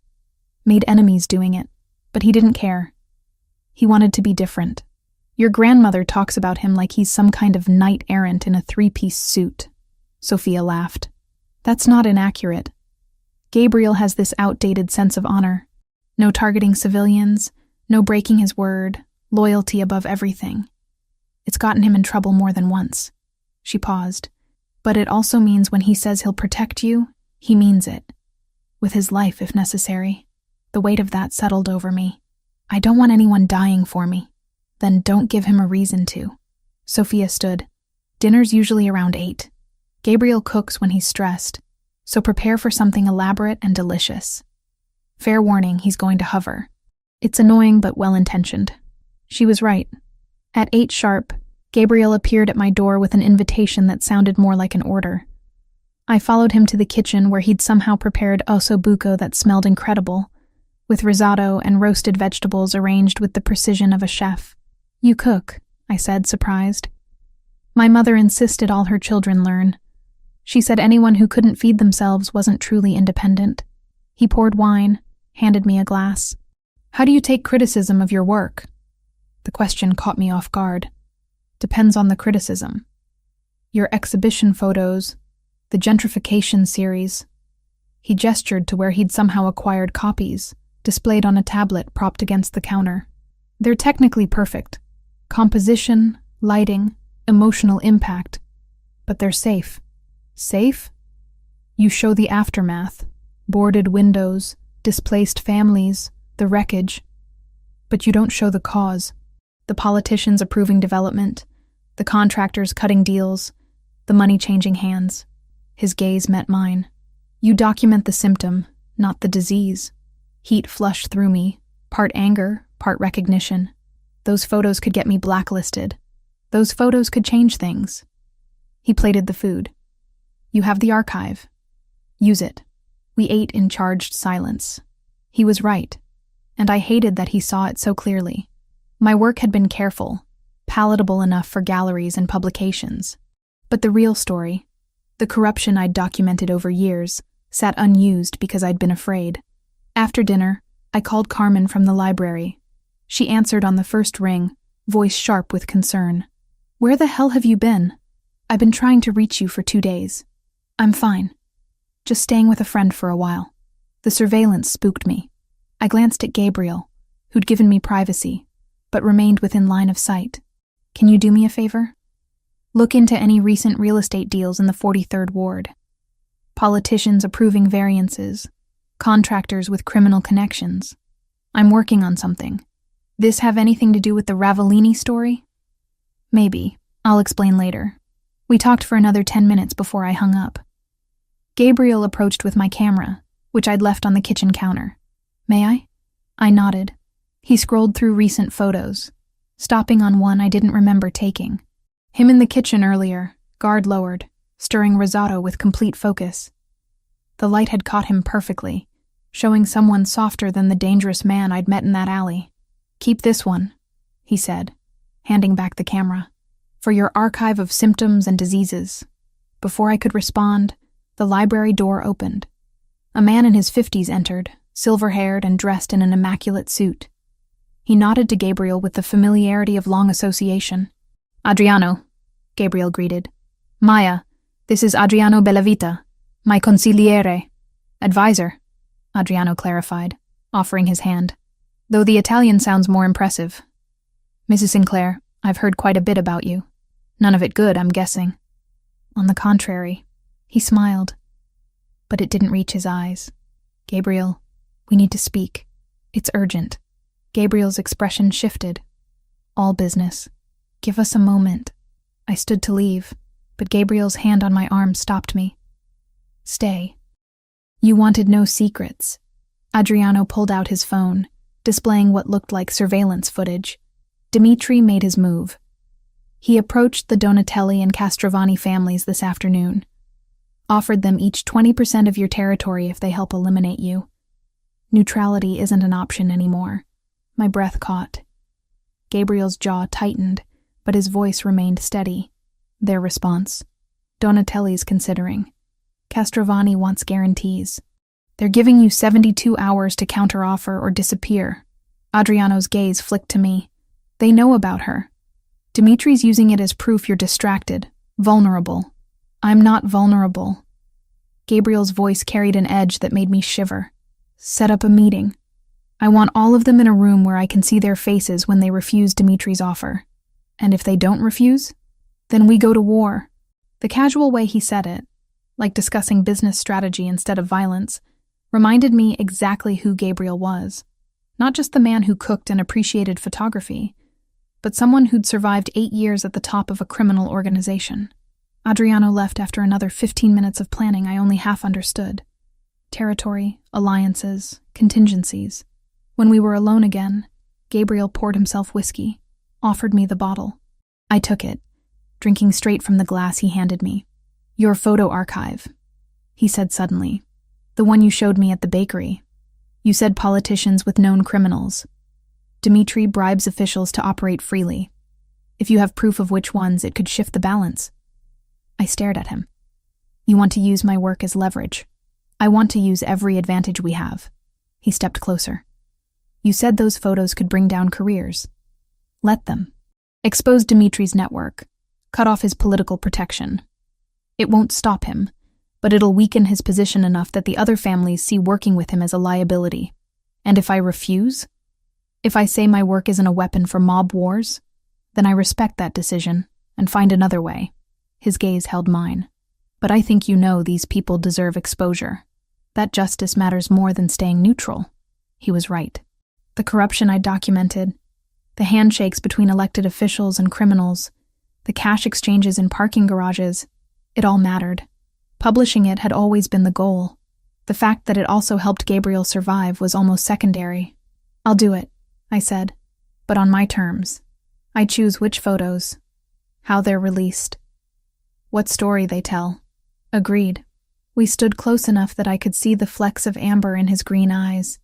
Made enemies doing it, but he didn't care. He wanted to be different. Your grandmother talks about him like he's some kind of knight-errant in a three-piece suit. Sophia laughed. That's not inaccurate. Gabriel has this outdated sense of honor. No targeting civilians, no breaking his word, loyalty above everything. It's gotten him in trouble more than once. She paused. But it also means when he says he'll protect you, he means it. With his life, if necessary. The weight of that settled over me. I don't want anyone dying for me. Then don't give him a reason to. Sophia stood. Dinner's usually around 8. Gabriel cooks when he's stressed, so prepare for something elaborate and delicious. Fair warning, he's going to hover. It's annoying but well-intentioned. She was right. At 8 sharp, Gabriel appeared at my door with an invitation that sounded more like an order. I followed him to the kitchen where he'd somehow prepared ossobuco that smelled incredible, with risotto and roasted vegetables arranged with the precision of a chef. You cook, I said, surprised. My mother insisted all her children learn. She said anyone who couldn't feed themselves wasn't truly independent. He poured wine, handed me a glass. How do you take criticism of your work? The question caught me off guard. Depends on the criticism. Your exhibition photos, the gentrification series. He gestured to where he'd somehow acquired copies, displayed on a tablet propped against the counter. They're technically perfect. Composition, lighting, emotional impact. But they're safe. Safe? You show the aftermath. Boarded windows, displaced families, the wreckage. But you don't show the cause. The politicians approving development, the contractors cutting deals, the money changing hands. His gaze met mine. You document the symptom, not the disease. Heat flushed through me, part anger, part recognition. Those photos could get me blacklisted. Those photos could change things. He plated the food. You have the archive. Use it. We ate in charged silence. He was right, and I hated that he saw it so clearly. My work had been careful, palatable enough for galleries and publications. But the real story, the corruption I'd documented over years, sat unused because I'd been afraid. After dinner, I called Carmen from the library. She answered on the first ring, voice sharp with concern. Where the hell have you been? I've been trying to reach you for 2 days. I'm fine. Just staying with a friend for a while. The surveillance spooked me. I glanced at Gabriel, who'd given me privacy, but remained within line of sight. Can you do me a favor? Look into any recent real estate deals in the 43rd Ward. Politicians approving variances. Contractors with criminal connections. I'm working on something. This have anything to do with the Ravellini story? Maybe. I'll explain later. We talked for another 10 minutes before I hung up. Gabriel approached with my camera, which I'd left on the kitchen counter. May I? I nodded. He scrolled through recent photos, stopping on one I didn't remember taking. Him in the kitchen earlier, guard lowered, stirring risotto with complete focus. The light had caught him perfectly, showing someone softer than the dangerous man I'd met in that alley. Keep this one, he said, handing back the camera, for your archive of symptoms and diseases. Before I could respond, the library door opened. A man in his 50s entered, silver-haired and dressed in an immaculate suit. He nodded to Gabriel with the familiarity of long association. Adriano, Gabriel greeted. Maya, this is Adriano Bellavita, my consigliere. Advisor, Adriano clarified, offering his hand, though the Italian sounds more impressive. Mrs. Sinclair, I've heard quite a bit about you. None of it good, I'm guessing. On the contrary, he smiled, but it didn't reach his eyes. Gabriel, we need to speak. It's urgent. Gabriel's expression shifted. All business. Give us a moment. I stood to leave, but Gabriel's hand on my arm stopped me. Stay. You wanted no secrets. Adriano pulled out his phone, displaying what looked like surveillance footage. Dimitri made his move. He approached the Donatelli and Castrovani families this afternoon. Offered them each 20% of your territory if they help eliminate you. Neutrality isn't an option anymore. My breath caught. Gabriel's jaw tightened, but his voice remained steady. Their response. Donatelli's considering. Castrovani wants guarantees. They're giving you 72 hours to counteroffer or disappear. Adriano's gaze flicked to me. They know about her. Dimitri's using it as proof you're distracted, vulnerable. I'm not vulnerable. Gabriel's voice carried an edge that made me shiver. Set up a meeting. I want all of them in a room where I can see their faces when they refuse Dimitri's offer. And if they don't refuse, then we go to war. The casual way he said it, like discussing business strategy instead of violence, reminded me exactly who Gabriel was. Not just the man who cooked and appreciated photography, but someone who'd survived 8 years at the top of a criminal organization. Adriano left after another 15 minutes of planning I only half understood. Territory, alliances, contingencies. When we were alone again, Gabriel poured himself whiskey, offered me the bottle. I took it, drinking straight from the glass he handed me. Your photo archive, he said suddenly. The one you showed me at the bakery. You said politicians with known criminals. Dimitri bribes officials to operate freely. If you have proof of which ones, it could shift the balance. I stared at him. You want to use my work as leverage. I want to use every advantage we have. He stepped closer. You said those photos could bring down careers. Let them. Expose Dimitri's network. Cut off his political protection. It won't stop him, but it'll weaken his position enough that the other families see working with him as a liability. And if I refuse? If I say my work isn't a weapon for mob wars? Then I respect that decision and find another way. His gaze held mine. But I think you know these people deserve exposure. That justice matters more than staying neutral. He was right. The corruption I documented, the handshakes between elected officials and criminals, the cash exchanges in parking garages, it all mattered. Publishing it had always been the goal. The fact that it also helped Gabriel survive was almost secondary. I'll do it, I said, but on my terms. I choose which photos, how they're released, what story they tell. Agreed. We stood close enough that I could see the flecks of amber in his green eyes,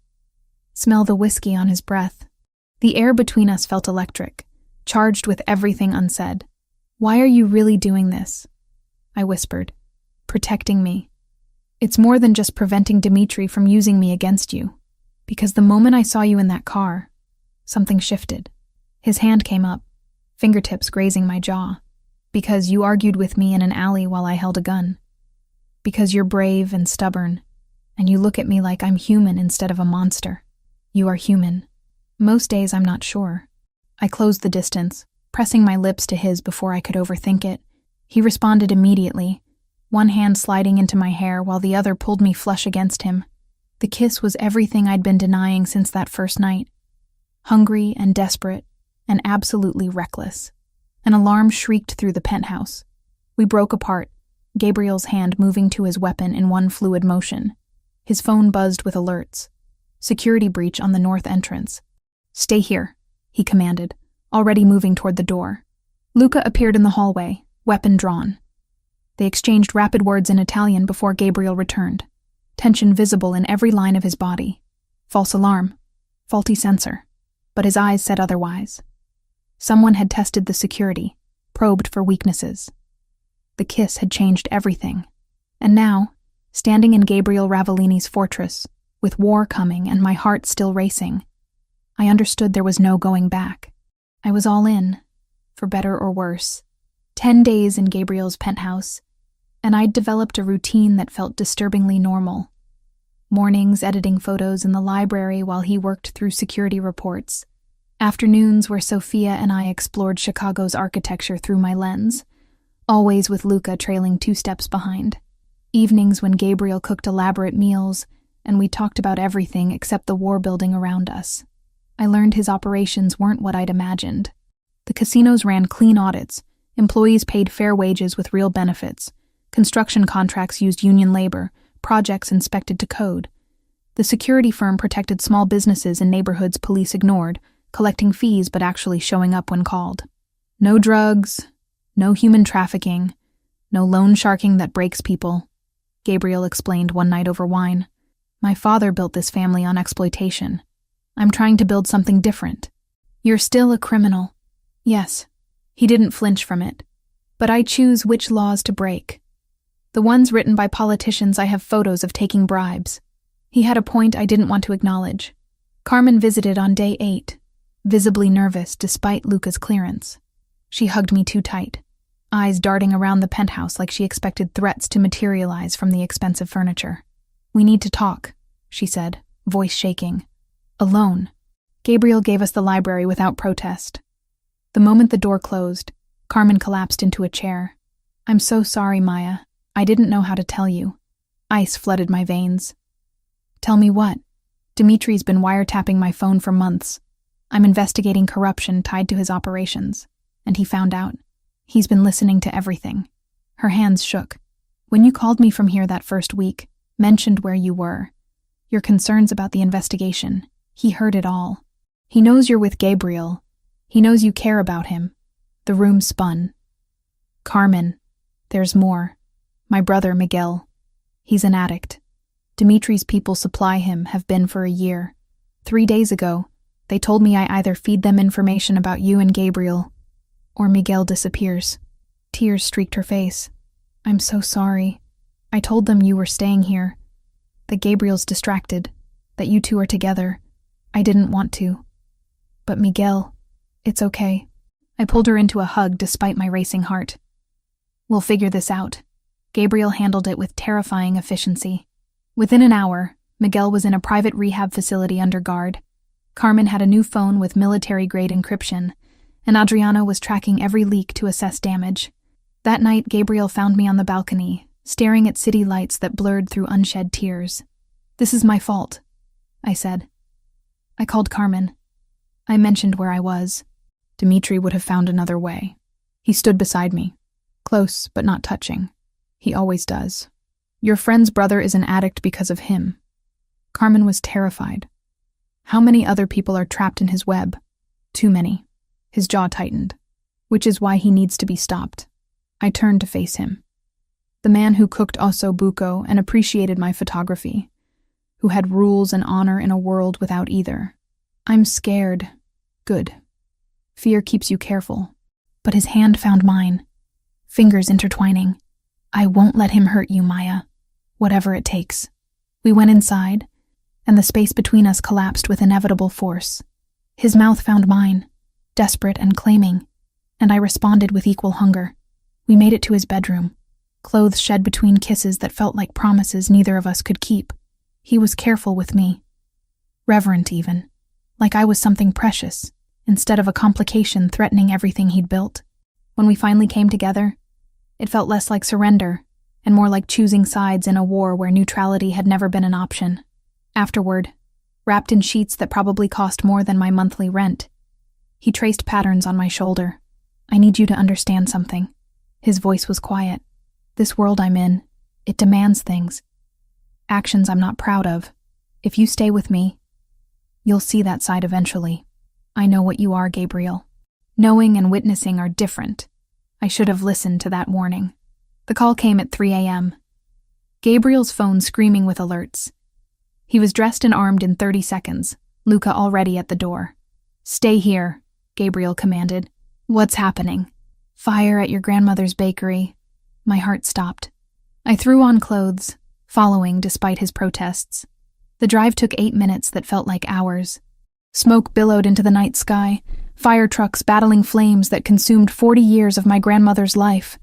smell the whiskey on his breath. The air between us felt electric, charged with everything unsaid. Why are you really doing this? I whispered. Protecting me. It's more than just preventing Dimitri from using me against you. Because the moment I saw you in that car, something shifted. His hand came up, fingertips grazing my jaw. Because you argued with me in an alley while I held a gun. Because you're brave and stubborn, and you look at me like I'm human instead of a monster. You are human. Most days I'm not sure. I closed the distance, pressing my lips to his before I could overthink it. He responded immediately, one hand sliding into my hair while the other pulled me flush against him. The kiss was everything I'd been denying since that first night. Hungry and desperate, and absolutely reckless. An alarm shrieked through the penthouse. We broke apart, Gabriel's hand moving to his weapon in one fluid motion. His phone buzzed with alerts. Security breach on the north entrance. Stay here, he commanded, already moving toward the door. Luca appeared in the hallway, weapon drawn. They exchanged rapid words in Italian before Gabriel returned, tension visible in every line of his body. False alarm, faulty sensor, but his eyes said otherwise. Someone had tested the security, probed for weaknesses. The kiss had changed everything, and now, standing in Gabriel Ravellini's fortress, with war coming and my heart still racing, I understood there was no going back. I was all in, for better or worse. 10 days in Gabriel's penthouse, and I'd developed a routine that felt disturbingly normal. Mornings editing photos in the library while he worked through security reports. Afternoons where Sophia and I explored Chicago's architecture through my lens, always with Luca trailing 2 steps behind. Evenings when Gabriel cooked elaborate meals, and we talked about everything except the war building around us. I learned his operations weren't what I'd imagined. The casinos ran clean audits, employees paid fair wages with real benefits, construction contracts used union labor, projects inspected to code. The security firm protected small businesses in neighborhoods police ignored, collecting fees but actually showing up when called. No drugs, no human trafficking, no loan sharking that breaks people, Gabriel explained one night over wine. My father built this family on exploitation. I'm trying to build something different. You're still a criminal. Yes, he didn't flinch from it. But I choose which laws to break. The ones written by politicians I have photos of taking bribes. He had a point I didn't want to acknowledge. Carmen visited on day 8, visibly nervous despite Luca's clearance. She hugged me too tight, eyes darting around the penthouse like she expected threats to materialize from the expensive furniture. "We need to talk," she said, voice shaking. "Alone." Gabriel gave us the library without protest. The moment the door closed, Carmen collapsed into a chair. "I'm so sorry, Maya. I didn't know how to tell you." Ice flooded my veins. "Tell me what?" "Dimitri's been wiretapping my phone for months. I'm investigating corruption tied to his operations, and he found out. He's been listening to everything." Her hands shook. "When you called me from here that first week, mentioned where you were, your concerns about the investigation, he heard it all. He knows you're with Gabriel. He knows you care about him." The room spun. "Carmen, there's more. My brother, Miguel. He's an addict. Dimitri's people supply him, have been for a year. 3 days ago, they told me I either feed them information about you and Gabriel, or Miguel disappears." Tears streaked her face. "I'm so sorry. I told them you were staying here, that Gabriel's distracted, that you two are together. I didn't want to. But Miguel, it's okay." I pulled her into a hug despite my racing heart. "We'll figure this out." Gabriel handled it with terrifying efficiency. Within an hour, Miguel was in a private rehab facility under guard. Carmen had a new phone with military-grade encryption, and Adriana was tracking every leak to assess damage. That night, Gabriel found me on the balcony, staring at city lights that blurred through unshed tears. "This is my fault," I said. I called Carmen. I mentioned where I was. Dimitri would have found another way. He stood beside me, close but not touching. He always does. "Your friend's brother is an addict because of him." Carmen was terrified. "How many other people are trapped in his web?" "Too many." His jaw tightened. "Which is why he needs to be stopped." I turned to face him. The man who cooked osso buco and appreciated my photography, who had rules and honor in a world without either. "I'm scared." "Good. Fear keeps you careful." But his hand found mine, fingers intertwining. "I won't let him hurt you, Maya. Whatever it takes." We went inside, and the space between us collapsed with inevitable force. His mouth found mine, desperate and claiming, and I responded with equal hunger. We made it to his bedroom, clothes shed between kisses that felt like promises neither of us could keep. He was careful with me, reverent even, like I was something precious, instead of a complication threatening everything he'd built. When we finally came together, it felt less like surrender and more like choosing sides in a war where neutrality had never been an option. Afterward, wrapped in sheets that probably cost more than my monthly rent, he traced patterns on my shoulder. "I need you to understand something." His voice was quiet. "This world I'm in, it demands things. Actions I'm not proud of. If you stay with me, you'll see that side eventually. I know what you are, Gabriel. Knowing and witnessing are different. I should have listened to that warning." The call came at 3 a.m. Gabriel's phone screaming with alerts. He was dressed and armed in 30 seconds, Luca already at the door. "Stay here," Gabriel commanded. "What's happening?" "Fire at your grandmother's bakery." My heart stopped. I threw on clothes, following despite his protests. The drive took 8 minutes that felt like hours. Smoke billowed into the night sky, fire trucks battling flames that consumed 40 years of my grandmother's life.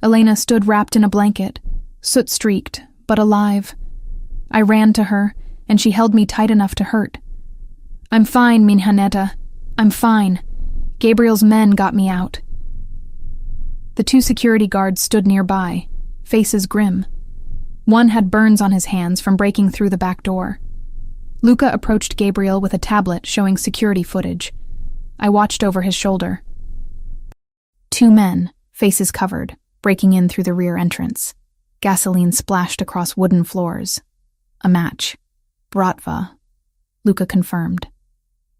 Elena stood wrapped in a blanket, soot-streaked, but alive. I ran to her, and she held me tight enough to hurt. "I'm fine, Minhaneta. I'm fine. Gabriel's men got me out." The 2 security guards stood nearby, faces grim. One had burns on his hands from breaking through the back door. Luca approached Gabriel with a tablet showing security footage. I watched over his shoulder. 2 men, faces covered, breaking in through the rear entrance. Gasoline splashed across wooden floors. A match. Bratva. Luca confirmed.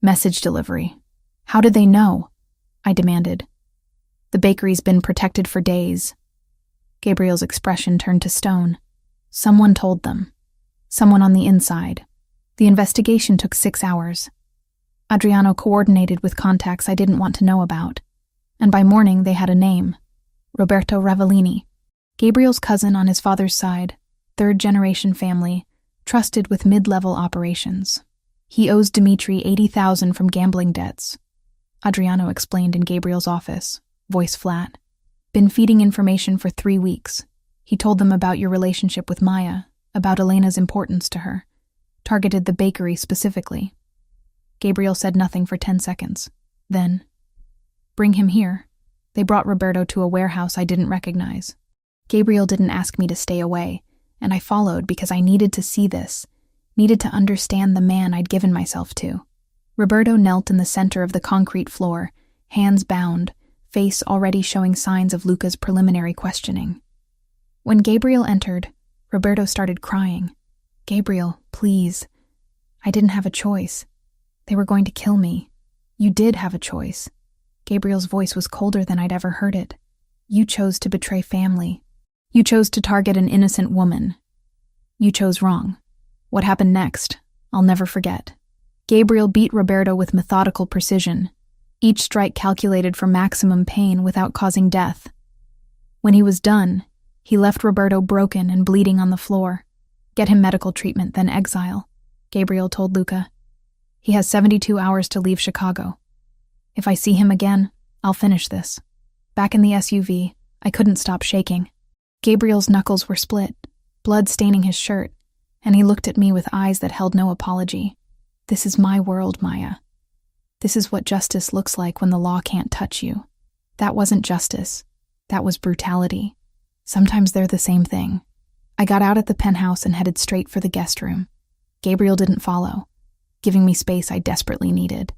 Message delivery. "How did they know?" I demanded. "The bakery's been protected for days." Gabriel's expression turned to stone. "Someone told them. Someone on the inside. The investigation took 6 hours. Adriano coordinated with contacts I didn't want to know about, and by morning they had a name. Roberto Ravellini. Gabriel's cousin on his father's side, 3rd-generation family, trusted with mid-level operations. He owes Dimitri $80,000 from gambling debts. Adriano explained in Gabriel's office, voice flat. Been feeding information for 3 weeks. He told them about your relationship with Maya, about Elena's importance to her. Targeted the bakery specifically. Gabriel said nothing for 10 seconds. Then, bring him here. They brought Roberto to a warehouse I didn't recognize. Gabriel didn't ask me to stay away, and I followed because I needed to see this, needed to understand the man I'd given myself to. Roberto knelt in the center of the concrete floor, hands bound, face already showing signs of Luca's preliminary questioning. When Gabriel entered, Roberto started crying. Gabriel, please. I didn't have a choice. They were going to kill me. You did have a choice. Gabriel's voice was colder than I'd ever heard it. You chose to betray family. You chose to target an innocent woman. You chose wrong. What happened next? I'll never forget. Gabriel beat Roberto with methodical precision, each strike calculated for maximum pain without causing death. When he was done, he left Roberto broken and bleeding on the floor. Get him medical treatment, then exile, Gabriel told Luca. He has 72 hours to leave Chicago. If I see him again, I'll finish this. Back in the SUV, I couldn't stop shaking. Gabriel's knuckles were split, blood staining his shirt, and he looked at me with eyes that held no apology. This is my world, Maya. This is what justice looks like when the law can't touch you. That wasn't justice. That was brutality. Sometimes they're the same thing. I got out at the penthouse and headed straight for the guest room. Gabriel didn't follow, giving me space I desperately needed.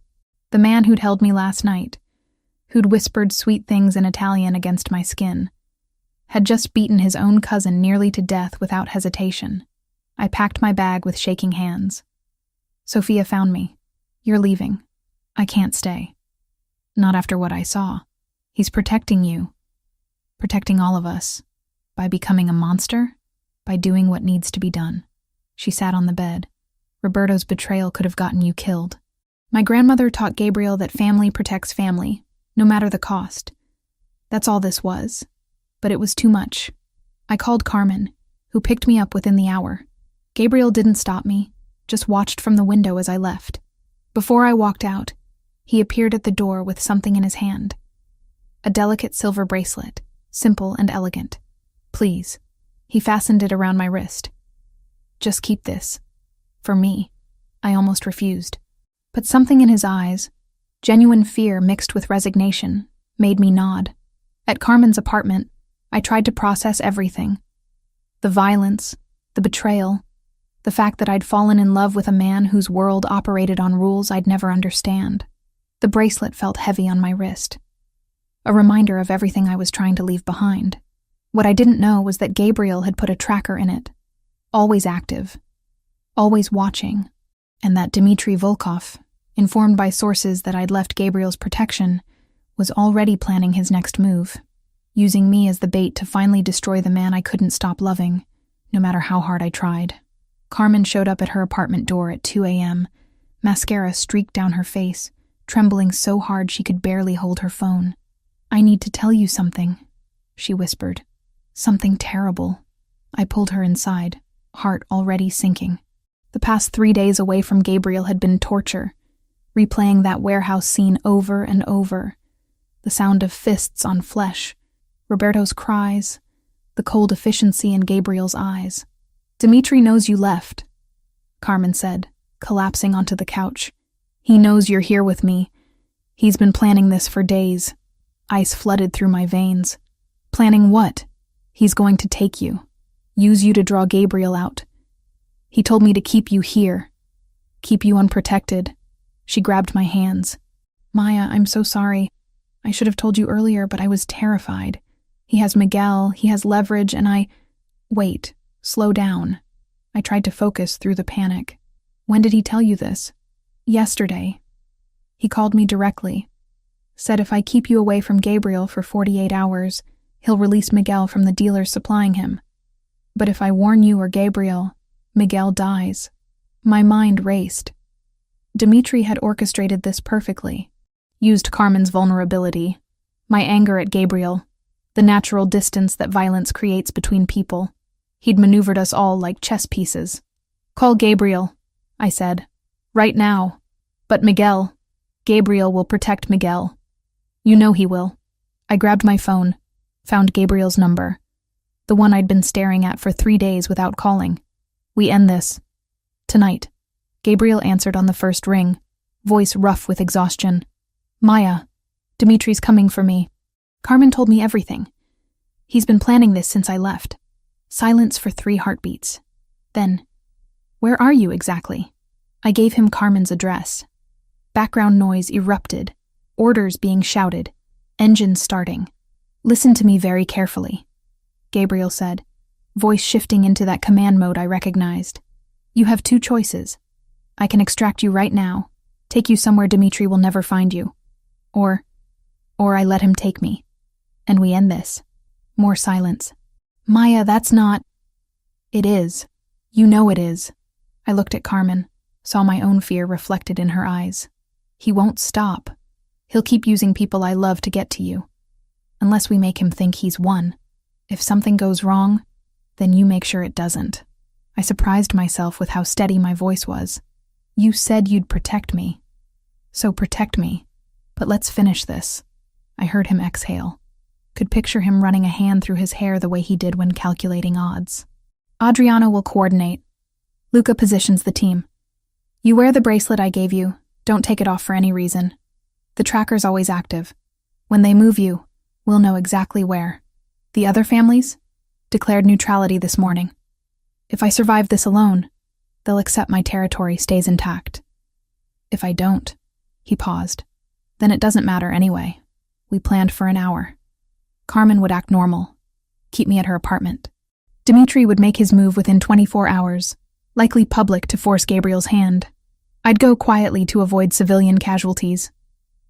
The man who'd held me last night, who'd whispered sweet things in Italian against my skin, had just beaten his own cousin nearly to death without hesitation. I packed my bag with shaking hands. Sophia found me. You're leaving. I can't stay. Not after what I saw. He's protecting you. Protecting all of us. By becoming a monster? By doing what needs to be done. She sat on the bed. Roberto's betrayal could have gotten you killed. My grandmother taught Gabriel that family protects family, no matter the cost. That's all this was. But it was too much. I called Carmen, who picked me up within the hour. Gabriel didn't stop me, just watched from the window as I left. Before I walked out, he appeared at the door with something in his hand. A delicate silver bracelet, simple and elegant. Please. He fastened it around my wrist. Just keep this. For me. I almost refused. But something in his eyes, genuine fear mixed with resignation, made me nod. At Carmen's apartment, I tried to process everything. The violence, the betrayal, the fact that I'd fallen in love with a man whose world operated on rules I'd never understand. The bracelet felt heavy on my wrist. A reminder of everything I was trying to leave behind. What I didn't know was that Gabriel had put a tracker in it. Always active. Always watching. And that Dmitry Volkov, informed by sources that I'd left Gabriel's protection, was already planning his next move, using me as the bait to finally destroy the man I couldn't stop loving, no matter how hard I tried. Carmen showed up at her apartment door at 2 a.m., mascara streaked down her face, trembling so hard she could barely hold her phone. I need to tell you something, she whispered. Something terrible. I pulled her inside, heart already sinking. The past 3 days away from Gabriel had been torture, replaying that warehouse scene over and over. The sound of fists on flesh, Roberto's cries, the cold efficiency in Gabriel's eyes. Dmitry knows you left, Carmen said, collapsing onto the couch. He knows you're here with me. He's been planning this for days. Ice flooded through my veins. Planning what? He's going to take you. Use you to draw Gabriel out. He told me to keep you here. Keep you unprotected. She grabbed my hands. Maya, I'm so sorry. I should have told you earlier, but I was terrified. He has Miguel, he has leverage, and I... Wait. Slow down. I tried to focus through the panic. When did he tell you this? Yesterday. He called me directly. Said if I keep you away from Gabriel for 48 hours, he'll release Miguel from the dealers supplying him. But if I warn you or Gabriel, Miguel dies. My mind raced. Dmitry had orchestrated this perfectly. Used Carmen's vulnerability, my anger at Gabriel, the natural distance that violence creates between people. He'd maneuvered us all like chess pieces. Call Gabriel, I said. Right now. But Miguel. Gabriel will protect Miguel. You know he will. I grabbed my phone, found Gabriel's number, the one I'd been staring at for 3 days without calling. We end this. Tonight. Gabriel answered on the first ring, voice rough with exhaustion. Maya, Dimitri's coming for me. Carmen told me everything. He's been planning this since I left. Silence for 3 heartbeats. Then, where are you exactly? I gave him Carmen's address. Background noise erupted, orders being shouted, engines starting. Listen to me very carefully, Gabriel said, voice shifting into that command mode I recognized. You have 2 choices. I can extract you right now, take you somewhere Dimitri will never find you. Or I let him take me. And we end this. More silence. Maya, that's not... It is. You know it is. I looked at Carmen, saw my own fear reflected in her eyes. He won't stop. He'll keep using people I love to get to you. Unless we make him think he's won. If something goes wrong, then you make sure it doesn't. I surprised myself with how steady my voice was. You said you'd protect me. So protect me. But let's finish this. I heard him exhale. Could picture him running a hand through his hair the way he did when calculating odds. Adriano will coordinate. Luca positions the team. You wear the bracelet I gave you. Don't take it off for any reason. The tracker's always active. When they move you, we'll know exactly where. The other families? Declared neutrality this morning. If I survive this alone, they'll accept my territory stays intact. If I don't, he paused, then it doesn't matter anyway. We planned for an hour. Carmen would act normal, keep me at her apartment. Dimitri would make his move within 24 hours, likely public to force Gabriel's hand. I'd go quietly to avoid civilian casualties.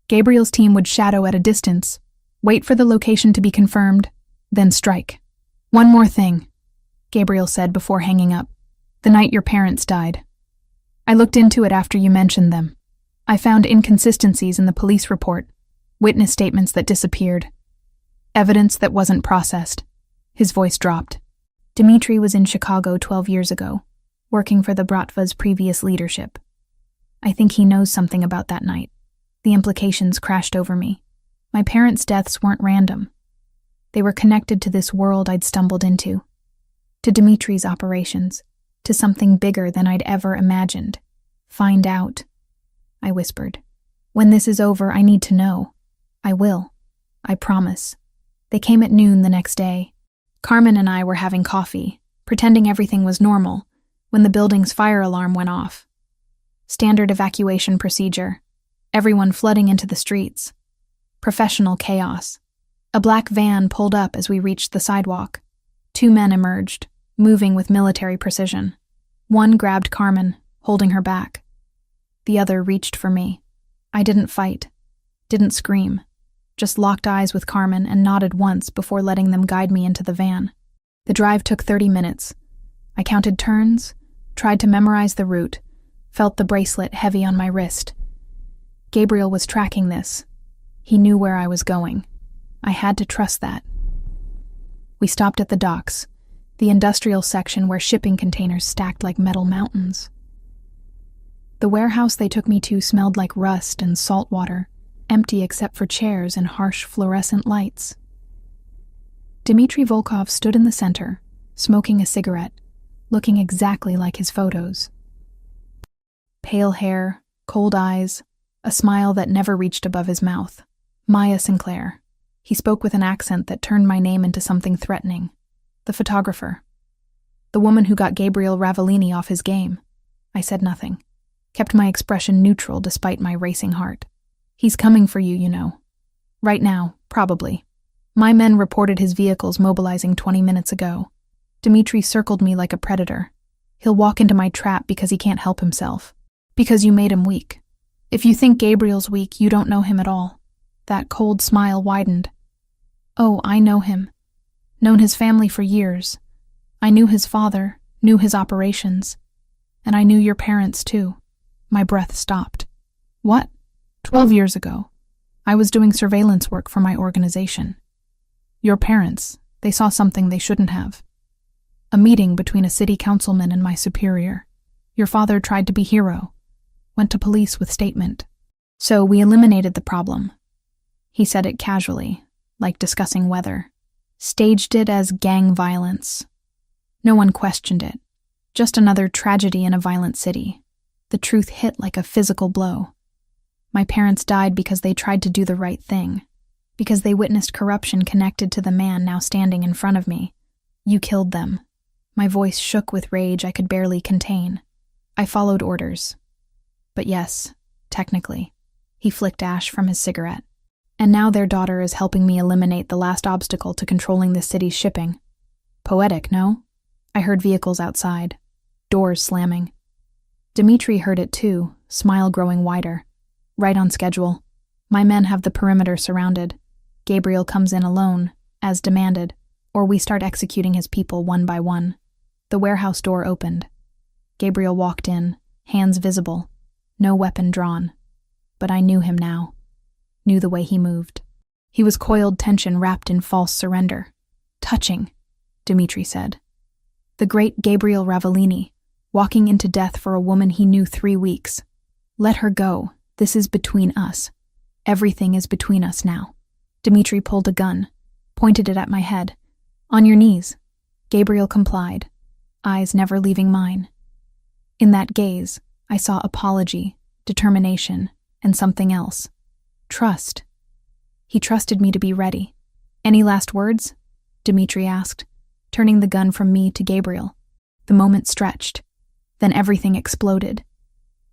Gabriel's team would shadow at a distance, wait for the location to be confirmed, then strike. One more thing, Gabriel said before hanging up. The night your parents died. I looked into it after you mentioned them. I found inconsistencies in the police report, witness statements that disappeared, evidence that wasn't processed. His voice dropped. Dimitri was in Chicago 12 years ago, working for the Bratva's previous leadership. I think he knows something about that night. The implications crashed over me. My parents' deaths weren't random. They were connected to this world I'd stumbled into, to Dimitri's operations, to something bigger than I'd ever imagined. Find out, I whispered. When this is over, I need to know. I will. I promise. They came at noon the next day. Carmen and I were having coffee, pretending everything was normal, when the building's fire alarm went off. Standard evacuation procedure. Everyone flooding into the streets. Professional chaos. A black van pulled up as we reached the sidewalk. 2 men emerged, moving with military precision. One grabbed Carmen, holding her back. The other reached for me. I didn't fight, didn't scream, just locked eyes with Carmen and nodded once before letting them guide me into the van. The drive took 30 minutes. I counted turns, tried to memorize the route, felt the bracelet heavy on my wrist. Gabriel was tracking this. He knew where I was going. I had to trust that. We stopped at the docks, the industrial section where shipping containers stacked like metal mountains. The warehouse they took me to smelled like rust and salt water, empty except for chairs and harsh fluorescent lights. Dmitri Volkov stood in the center, smoking a cigarette, looking exactly like his photos. Pale hair, cold eyes, a smile that never reached above his mouth. Maya Sinclair. He spoke with an accent that turned my name into something threatening. The photographer. The woman who got Gabriel Ravellini off his game. I said nothing. Kept my expression neutral despite my racing heart. He's coming for you, you know. Right now, probably. My men reported his vehicles mobilizing 20 minutes ago. Dmitri circled me like a predator. He'll walk into my trap because he can't help himself. Because you made him weak. If you think Gabriel's weak, you don't know him at all. That cold smile widened. Oh, I know him. Known his family for years. I knew his father, knew his operations. And I knew your parents, too. My breath stopped. What? 12 years ago. I was doing surveillance work for my organization. Your parents, they saw something they shouldn't have. A meeting between a city councilman and my superior. Your father tried to be hero. Went to police with statement. So we eliminated the problem. He said it casually, like discussing weather. Staged it as gang violence. No one questioned it. Just another tragedy in a violent city. The truth hit like a physical blow. My parents died because they tried to do the right thing. Because they witnessed corruption connected to the man now standing in front of me. You killed them. My voice shook with rage I could barely contain. I followed orders. But yes, technically. He flicked ash from his cigarette. And now their daughter is helping me eliminate the last obstacle to controlling the city's shipping. Poetic, no? I heard vehicles outside. Doors slamming. Dimitri heard it too, smile growing wider. Right on schedule. My men have the perimeter surrounded. Gabriel comes in alone, as demanded, or we start executing his people one by one. The warehouse door opened. Gabriel walked in, hands visible, no weapon drawn. But I knew him now. Knew the way he moved. He was coiled tension wrapped in false surrender. Touching, Dimitri said. The great Gabriel Ravellini, walking into death for a woman he knew 3 weeks. Let her go. This is between us. Everything is between us now. Dimitri pulled a gun, pointed it at my head. On your knees. Gabriel complied, eyes never leaving mine. In that gaze, I saw apology, determination, and something else. Trust. He trusted me to be ready. Any last words? Dimitri asked, turning the gun from me to Gabriel. The moment stretched. Then everything exploded.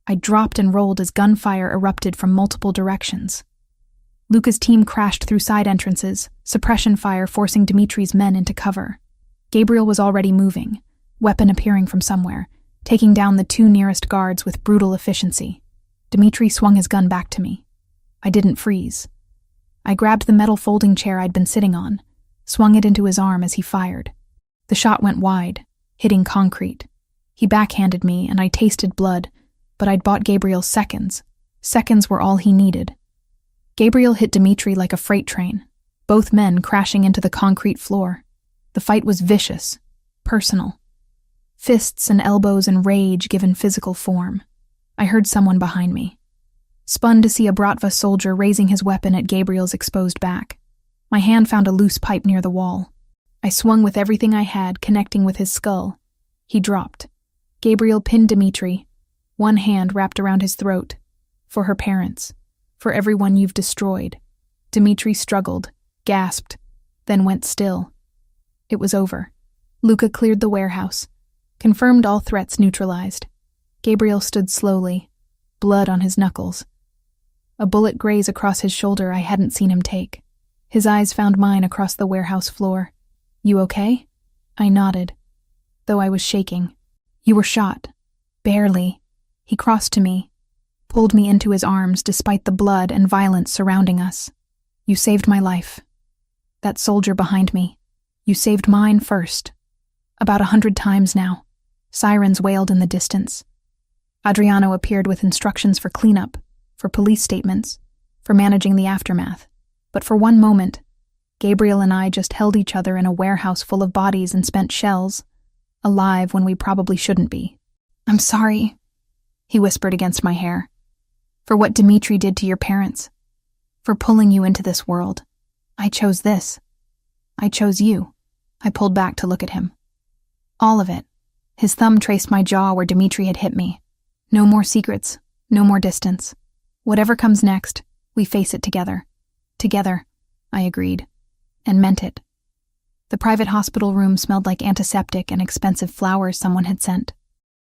I dropped and rolled as gunfire erupted from multiple directions. Luca's team crashed through side entrances, suppression fire forcing Dimitri's men into cover. Gabriel was already moving, weapon appearing from somewhere, taking down the 2 nearest guards with brutal efficiency. Dimitri swung his gun back to me. I didn't freeze. I grabbed the metal folding chair I'd been sitting on, swung it into his arm as he fired. The shot went wide, hitting concrete. He backhanded me and I tasted blood, but I'd bought Gabriel seconds. Seconds were all he needed. Gabriel hit Dimitri like a freight train, both men crashing into the concrete floor. The fight was vicious, personal. Fists and elbows and rage given physical form. I heard someone behind me. Spun to see a Bratva soldier raising his weapon at Gabriel's exposed back. My hand found a loose pipe near the wall. I swung with everything I had, connecting with his skull. He dropped. Gabriel pinned Dimitri, one hand wrapped around his throat. For her parents. For everyone you've destroyed. Dimitri struggled, gasped, then went still. It was over. Luca cleared the warehouse, confirmed all threats neutralized. Gabriel stood slowly, blood on his knuckles. A bullet grazed across his shoulder I hadn't seen him take. His eyes found mine across the warehouse floor. You okay? I nodded, though I was shaking. You were shot. Barely. He crossed to me, pulled me into his arms despite the blood and violence surrounding us. You saved my life. That soldier behind me. You saved mine first. About 100 times now. Sirens wailed in the distance. Adriano appeared with instructions for cleanup, for police statements, for managing the aftermath. But for one moment, Gabriel and I just held each other in a warehouse full of bodies and spent shells, alive when we probably shouldn't be. I'm sorry, he whispered against my hair, for what Dimitri did to your parents, for pulling you into this world. I chose this. I chose you. I pulled back to look at him. All of it. His thumb traced my jaw where Dimitri had hit me. No more secrets, no more distance. Whatever comes next, we face it together. Together, I agreed, and meant it. The private hospital room smelled like antiseptic and expensive flowers someone had sent.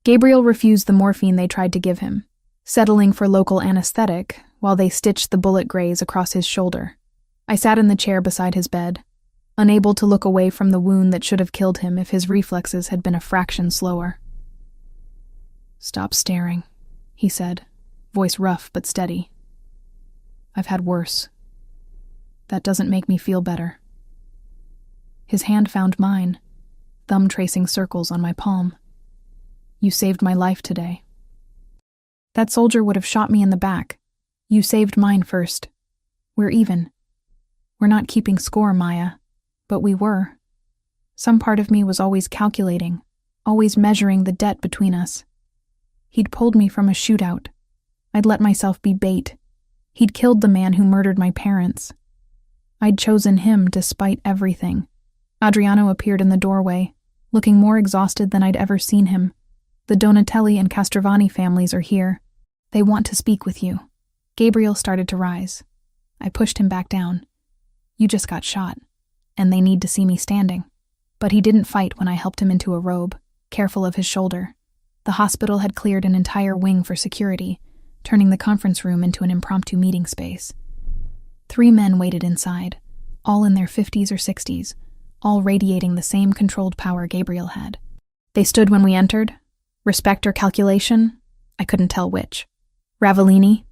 Gabriel refused the morphine they tried to give him, settling for local anesthetic while they stitched the bullet graze across his shoulder. I sat in the chair beside his bed, unable to look away from the wound that should have killed him if his reflexes had been a fraction slower. Stop staring, he said, voice rough but steady. I've had worse. That doesn't make me feel better. His hand found mine, thumb tracing circles on my palm. You saved my life today. That soldier would have shot me in the back. You saved mine first. We're even. We're not keeping score, Maya, but we were. Some part of me was always calculating, always measuring the debt between us. He'd pulled me from a shootout. I'd let myself be bait. He'd killed the man who murdered my parents. I'd chosen him despite everything. Adriano appeared in the doorway, looking more exhausted than I'd ever seen him. The Donatelli and Castrovani families are here. They want to speak with you. Gabriel started to rise. I pushed him back down. You just got shot, and they need to see me standing. But he didn't fight when I helped him into a robe, careful of his shoulder. The hospital had cleared an entire wing for security, turning the conference room into an impromptu meeting space. 3 men waited inside, all in their 50s or 60s, all radiating the same controlled power Gabriel had. They stood when we entered. Respect or calculation? I couldn't tell which. Ravellini?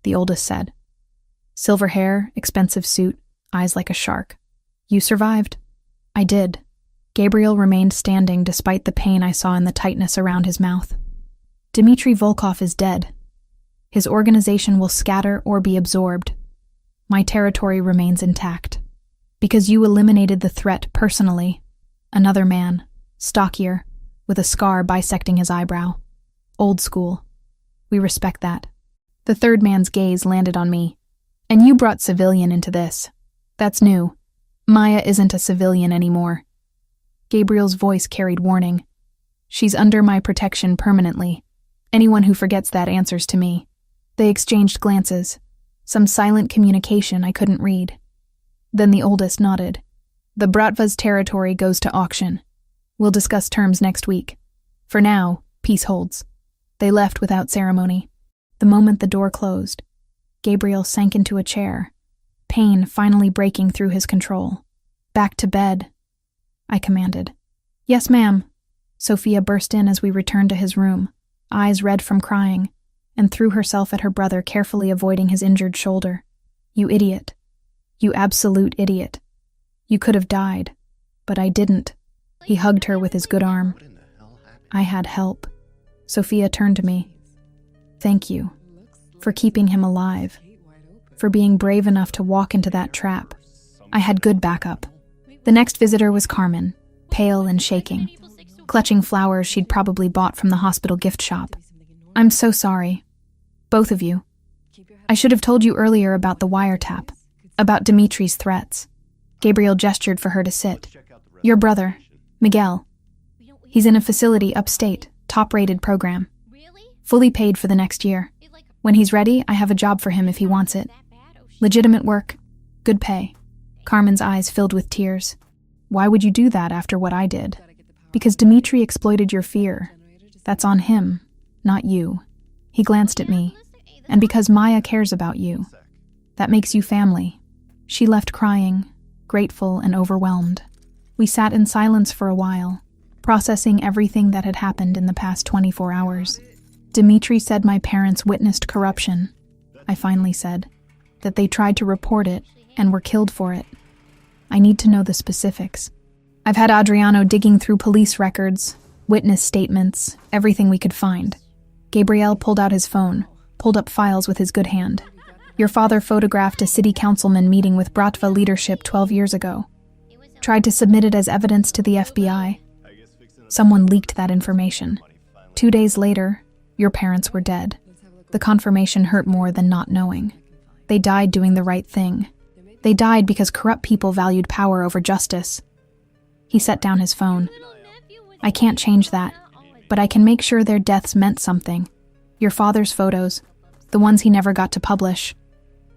The oldest said. Silver hair, expensive suit, eyes like a shark. You survived. I did. Gabriel remained standing despite the pain I saw in the tightness around his mouth. Dmitry Volkov is dead. His organization will scatter or be absorbed. My territory remains intact. Because you eliminated the threat personally. Another man, stockier, with a scar bisecting his eyebrow. Old school. We respect that. The third man's gaze landed on me. And you brought civilian into this. That's new. Maya isn't a civilian anymore. Gabriel's voice carried warning. She's under my protection permanently. Anyone who forgets that answers to me. They exchanged glances. Some silent communication I couldn't read. Then the oldest nodded. The Bratva's territory goes to auction. We'll discuss terms next week. For now, peace holds. They left without ceremony. The moment the door closed, Gabriel sank into a chair, pain finally breaking through his control. Back to bed, I commanded. Yes, ma'am. Sophia burst in as we returned to his room, eyes red from crying, and threw herself at her brother, carefully avoiding his injured shoulder. You idiot. You absolute idiot. You could have died, but I didn't. He hugged her with his good arm. I had help. Sophia turned to me. Thank you. For keeping him alive. For being brave enough to walk into that trap. I had good backup. The next visitor was Carmen, pale and shaking, clutching flowers she'd probably bought from the hospital gift shop. I'm so sorry. Both of you. I should have told you earlier about the wiretap, about Dimitri's threats. Gabriel gestured for her to sit. Your brother, Miguel. He's in a facility upstate, top-rated program. Fully paid for the next year. When he's ready, I have a job for him if he wants it. Legitimate work, good pay. Carmen's eyes filled with tears. Why would you do that after what I did? Because Dmitri exploited your fear. That's on him, not you. He glanced at me. And because Maya cares about you. That makes you family. She left crying, grateful and overwhelmed. We sat in silence for a while, processing everything that had happened in the past 24 hours. Dmitri said my parents witnessed corruption. I finally said that they tried to report it and were killed for it. I need to know the specifics. I've had Adriano digging through police records, witness statements, everything we could find. Gabriel pulled out his phone, pulled up files with his good hand. Your father photographed a city councilman meeting with Bratva leadership 12 years ago. Tried to submit it as evidence to the FBI. Someone leaked that information. 2 days later, your parents were dead. The confirmation hurt more than not knowing. They died doing the right thing. They died because corrupt people valued power over justice. He set down his phone. I can't change that, but I can make sure their deaths meant something. Your father's photos, the ones he never got to publish.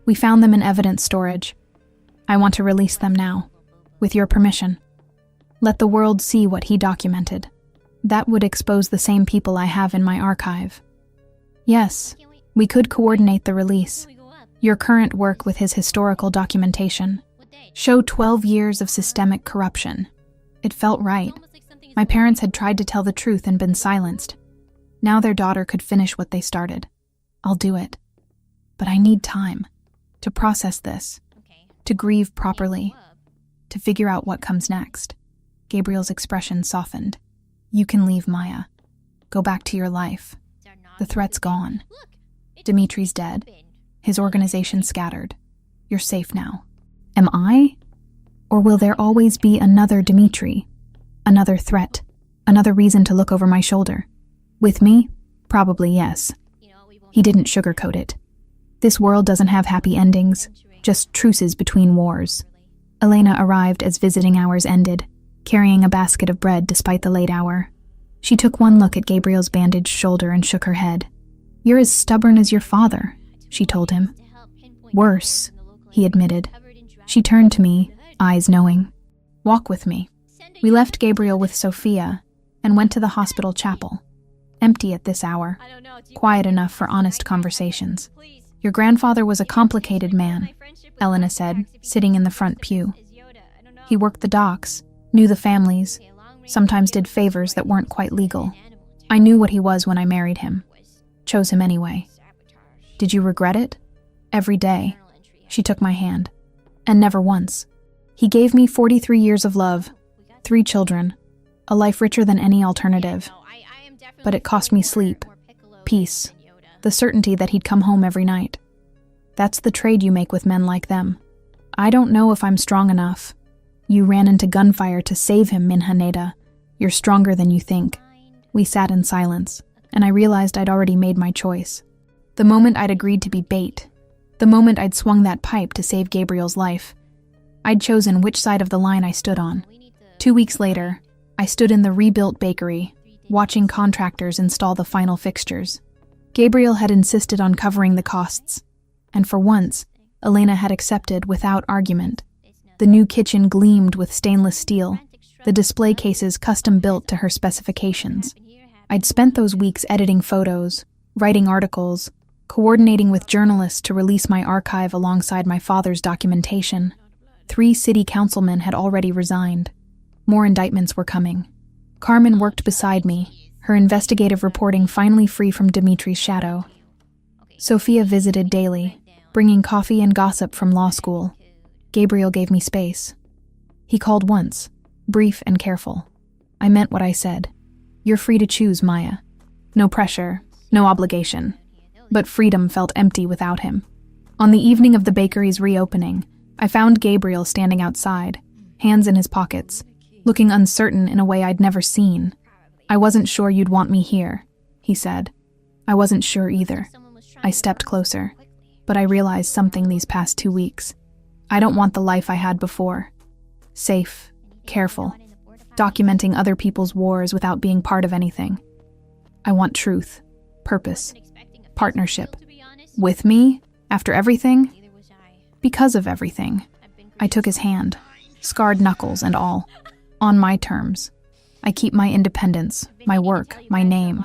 We found them in evidence storage. I want to release them now, with your permission. Let the world see what he documented. That would expose the same people I have in my archive. Yes, we could coordinate the release. Your current work with his historical documentation. Show 12 years of systemic corruption. It felt right. My parents had tried to tell the truth and been silenced. Now their daughter could finish what they started. I'll do it. But I need time to process this, to grieve properly, to figure out what comes next. Gabriel's expression softened. You can leave, Maya. Go back to your life. The threat's gone. Dimitri's dead. His organization scattered. You're safe now. Am I? Or will there always be another Dmitri? Another threat? Another reason to look over my shoulder? With me, Probably yes. He didn't sugarcoat it. This world doesn't have happy endings, just truces between wars. Elena arrived as visiting hours ended, carrying a basket of bread despite the late hour. She took one look at Gabriel's bandaged shoulder and shook her head. "You're as stubborn as your father," she told him. "Worse," he admitted. She turned to me, eyes knowing. "Walk with me." We left Gabriel with Sophia and went to the hospital chapel. Empty at this hour, quiet enough for honest conversations. "Your grandfather was a complicated man," Elena said, sitting in the front pew. "He worked the docks, knew the families, sometimes did favors that weren't quite legal. I knew what he was when I married him. Chose him anyway." "Did you regret it?" "Every day." She took my hand. "And never once. He gave me 43 years of love, 3 children, a life richer than any alternative. But it cost me sleep, peace, the certainty that he'd come home every night. That's the trade you make with men like them. I don't know if I'm strong enough. You ran into gunfire to save him, Minhaneda. You're stronger than you think." We sat in silence, and I realized I'd already made my choice. The moment I'd agreed to be bait, the moment I'd swung that pipe to save Gabriel's life, I'd chosen which side of the line I stood on. 2 weeks later, I stood in the rebuilt bakery, watching contractors install the final fixtures. Gabriel had insisted on covering the costs, and for once, Elena had accepted without argument. The new kitchen gleamed with stainless steel, the display cases custom-built to her specifications. I'd spent those weeks editing photos, writing articles, coordinating with journalists to release my archive alongside my father's documentation. 3 city councilmen had already resigned. More indictments were coming. Carmen worked beside me, her investigative reporting finally free from Dimitri's shadow. Sophia visited daily, bringing coffee and gossip from law school. Gabriel gave me space. He called once, brief and careful. I meant what I said. "You're free to choose, Maya. No pressure, no obligation." But freedom felt empty without him. On the evening of the bakery's reopening, I found Gabriel standing outside, hands in his pockets, looking uncertain in a way I'd never seen. "I wasn't sure you'd want me here," he said. I wasn't sure either. I stepped closer, but I realized something these past 2 weeks. I don't want the life I had before. Safe, careful, documenting other people's wars without being part of anything. I want truth, purpose, partnership. With me, after everything? Because of everything. I took his hand, scarred knuckles and all, on my terms. I keep my independence, my work, my name.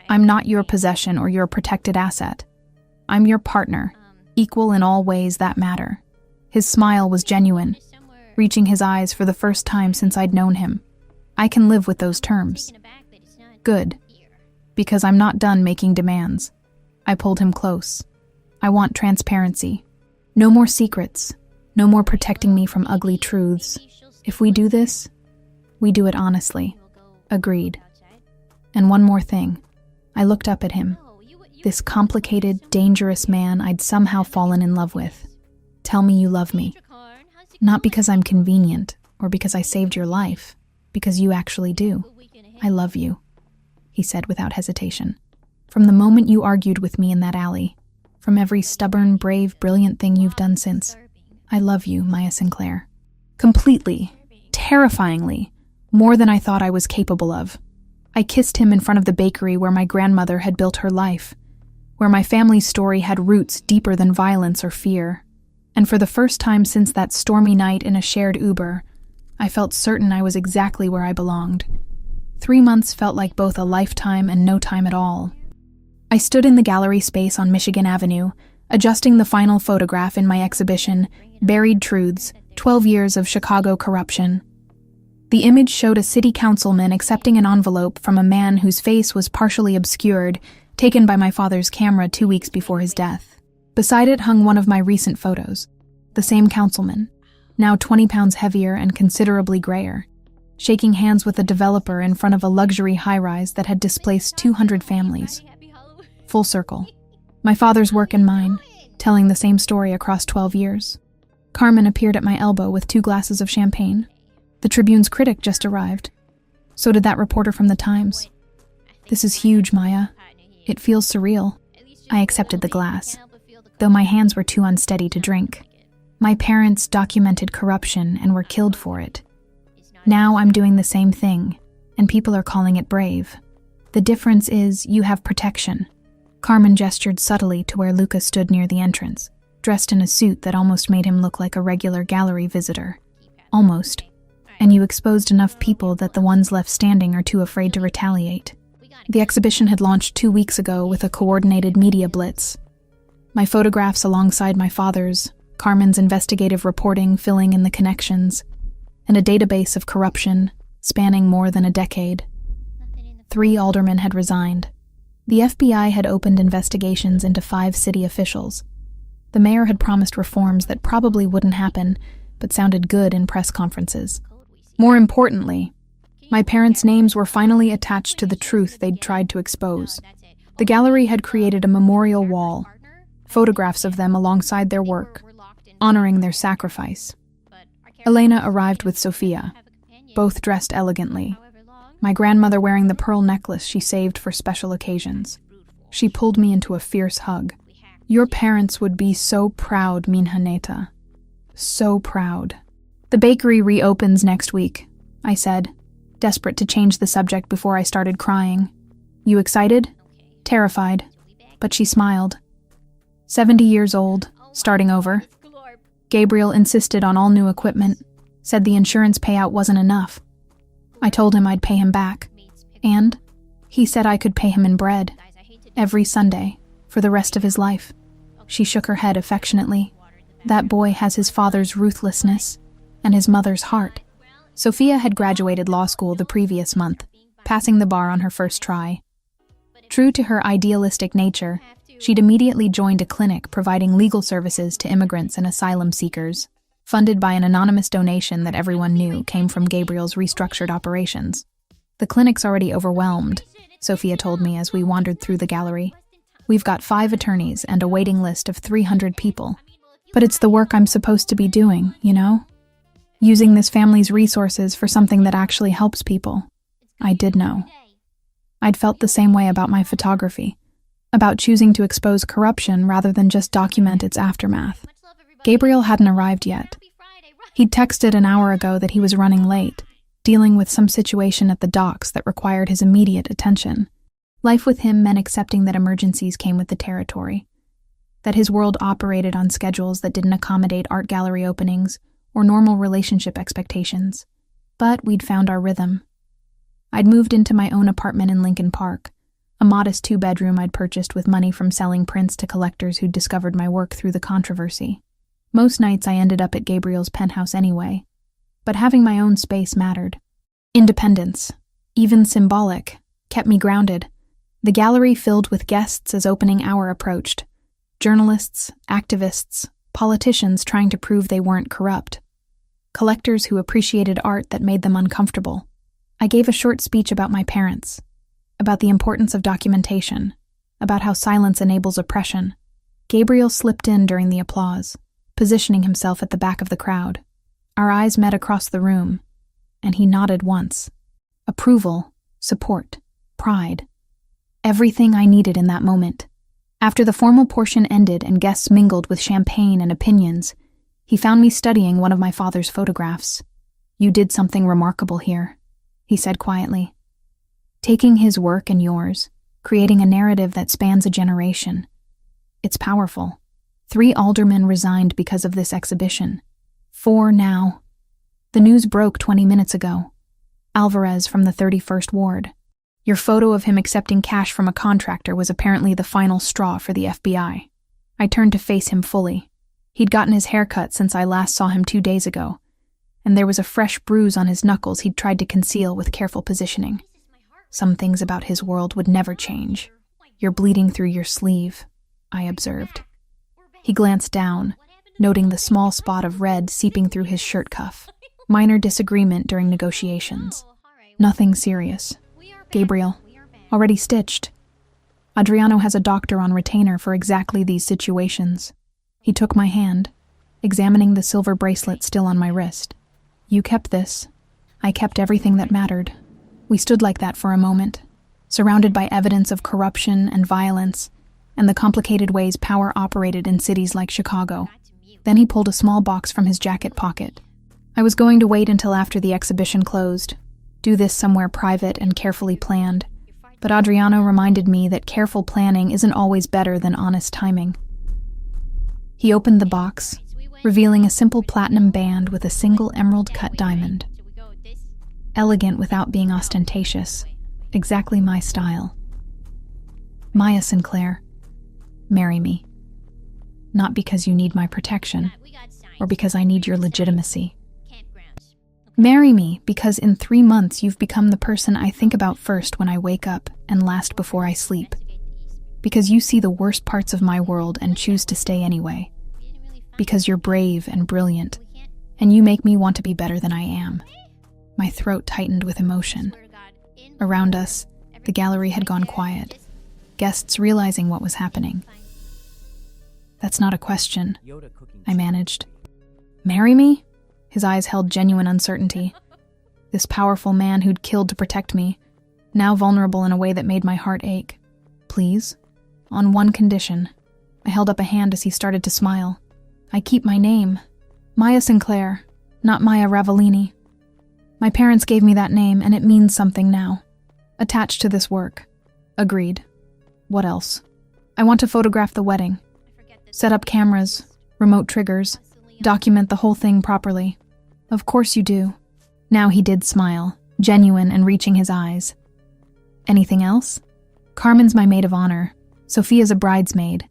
I'm not your possession or your protected asset. I'm your partner, equal in all ways that matter. His smile was genuine, reaching his eyes for the first time since I'd known him. I can live with those terms. Good, because I'm not done making demands. I pulled him close. I want transparency. No more secrets, no more protecting me from ugly truths. If we do this, we do it honestly. Agreed. And one more thing. I looked up at him. This complicated, dangerous man I'd somehow fallen in love with. Tell me you love me. Not because I'm convenient, or because I saved your life, because you actually do. I love you, he said without hesitation. From the moment you argued with me in that alley, from every stubborn, brave, brilliant thing you've done since, I love you, Maya Sinclair. Completely, terrifyingly, more than I thought I was capable of. I kissed him in front of the bakery where my grandmother had built her life, where my family's story had roots deeper than violence or fear. And for the first time since that stormy night in a shared Uber, I felt certain I was exactly where I belonged. 3 months felt like both a lifetime and no time at all. I stood in the gallery space on Michigan Avenue, adjusting the final photograph in my exhibition, Buried Truths, 12 Years of Chicago Corruption. The image showed a city councilman accepting an envelope from a man whose face was partially obscured, taken by my father's camera 2 weeks before his death. Beside it hung one of my recent photos, the same councilman, now 20 pounds heavier and considerably grayer, shaking hands with a developer in front of a luxury high-rise that had displaced 200 families. Full circle. My father's work and mine, telling the same story across 12 years. Carmen appeared at my elbow with 2 glasses of champagne. The Tribune's critic just arrived. So did that reporter from the Times. This is huge, Maya. It feels surreal. I accepted the glass, though my hands were too unsteady to drink. My parents documented corruption and were killed for it. Now I'm doing the same thing, and people are calling it brave. The difference is you have protection. Carmen gestured subtly to where Luca stood near the entrance, dressed in a suit that almost made him look like a regular gallery visitor. Almost. And you exposed enough people that the ones left standing are too afraid to retaliate. The exhibition had launched 2 weeks ago with a coordinated media blitz. My photographs alongside my father's, Carmen's investigative reporting filling in the connections, and a database of corruption spanning more than a decade. 3 aldermen had resigned. The FBI had opened investigations into 5 city officials. The mayor had promised reforms that probably wouldn't happen, but sounded good in press conferences. More importantly, my parents' names were finally attached to the truth they'd tried to expose. The gallery had created a memorial wall, photographs of them alongside their work, honoring their sacrifice. Elena arrived with Sophia, both dressed elegantly. My grandmother wearing the pearl necklace she saved for special occasions. She pulled me into a fierce hug. Your parents would be so proud, Minhaneta. So proud. The bakery reopens next week, I said, desperate to change the subject before I started crying. You excited? Terrified. But she smiled. 70 years old, starting over. Gabriel insisted on all new equipment, said the insurance payout wasn't enough. I told him I'd pay him back, and he said I could pay him in bread, every Sunday, for the rest of his life. She shook her head affectionately. That boy has his father's ruthlessness and his mother's heart. Sophia had graduated law school the previous month, passing the bar on her first try. True to her idealistic nature, she'd immediately joined a clinic providing legal services to immigrants and asylum seekers, funded by an anonymous donation that everyone knew came from Gabriel's restructured operations. The clinic's already overwhelmed, Sophia told me as we wandered through the gallery. We've got 5 attorneys and a waiting list of 300 people. But it's the work I'm supposed to be doing, you know? Using this family's resources for something that actually helps people. I did know. I'd felt the same way about my photography, about choosing to expose corruption rather than just document its aftermath. Gabriel hadn't arrived yet. He'd texted an hour ago that he was running late, dealing with some situation at the docks that required his immediate attention. Life with him meant accepting that emergencies came with the territory, that his world operated on schedules that didn't accommodate art gallery openings or normal relationship expectations. But we'd found our rhythm. I'd moved into my own apartment in Lincoln Park, a modest 2-bedroom I'd purchased with money from selling prints to collectors who'd discovered my work through the controversy. Most nights I ended up at Gabriel's penthouse anyway, but having my own space mattered. Independence, even symbolic, kept me grounded. The gallery filled with guests as opening hour approached. Journalists, activists, politicians trying to prove they weren't corrupt. Collectors who appreciated art that made them uncomfortable. I gave a short speech about my parents, about the importance of documentation, about how silence enables oppression. Gabriel slipped in during the applause, positioning himself at the back of the crowd. Our eyes met across the room, and he nodded once. Approval, support, pride. Everything I needed in that moment. After the formal portion ended and guests mingled with champagne and opinions, he found me studying one of my father's photographs. You did something remarkable here, he said quietly. Taking his work and yours, creating a narrative that spans a generation. It's powerful. 3 aldermen resigned because of this exhibition. 4 now. The news broke 20 minutes ago. Alvarez from the 31st Ward. Your photo of him accepting cash from a contractor was apparently the final straw for the FBI. I turned to face him fully. He'd gotten his hair cut since I last saw him 2 days ago, and there was a fresh bruise on his knuckles he'd tried to conceal with careful positioning. Some things about his world would never change. You're bleeding through your sleeve, I observed. He glanced down, noting the small spot of red seeping through his shirt cuff. Minor disagreement during negotiations. Nothing serious. Gabriel, already stitched. Adriano has a doctor on retainer for exactly these situations. He took my hand, examining the silver bracelet still on my wrist. You kept this. I kept everything that mattered. We stood like that for a moment. surrounded by evidence of corruption and violence, and the complicated ways power operated in cities like Chicago. Then he pulled a small box from his jacket pocket. I was going to wait until after the exhibition closed, do this somewhere private and carefully planned, but Adriano reminded me that careful planning isn't always better than honest timing. He opened the box, revealing a simple platinum band with a single emerald-cut diamond. Elegant without being ostentatious, exactly my style. Maya Sinclair, marry me. Not because you need my protection, or because I need your legitimacy. Marry me because in 3 months you've become the person I think about first when I wake up and last before I sleep. Because you see the worst parts of my world and choose to stay anyway. Because you're brave and brilliant, and you make me want to be better than I am. My throat tightened with emotion. Around us, the gallery had gone quiet, guests realizing what was happening. That's not a question, I managed. Marry me? His eyes held genuine uncertainty. This powerful man who'd killed to protect me, now vulnerable in a way that made my heart ache. Please? On one condition. I held up a hand as he started to smile. I keep my name. Maya Sinclair, not Maya Ravellini. My parents gave me that name, and it means something now. Attached to this work. Agreed. What else? I want to photograph the wedding. Set up cameras, remote triggers, document the whole thing properly. Of course you do. Now he did smile, genuine and reaching his eyes. Anything else? Carmen's my maid of honor. Sophia's a bridesmaid.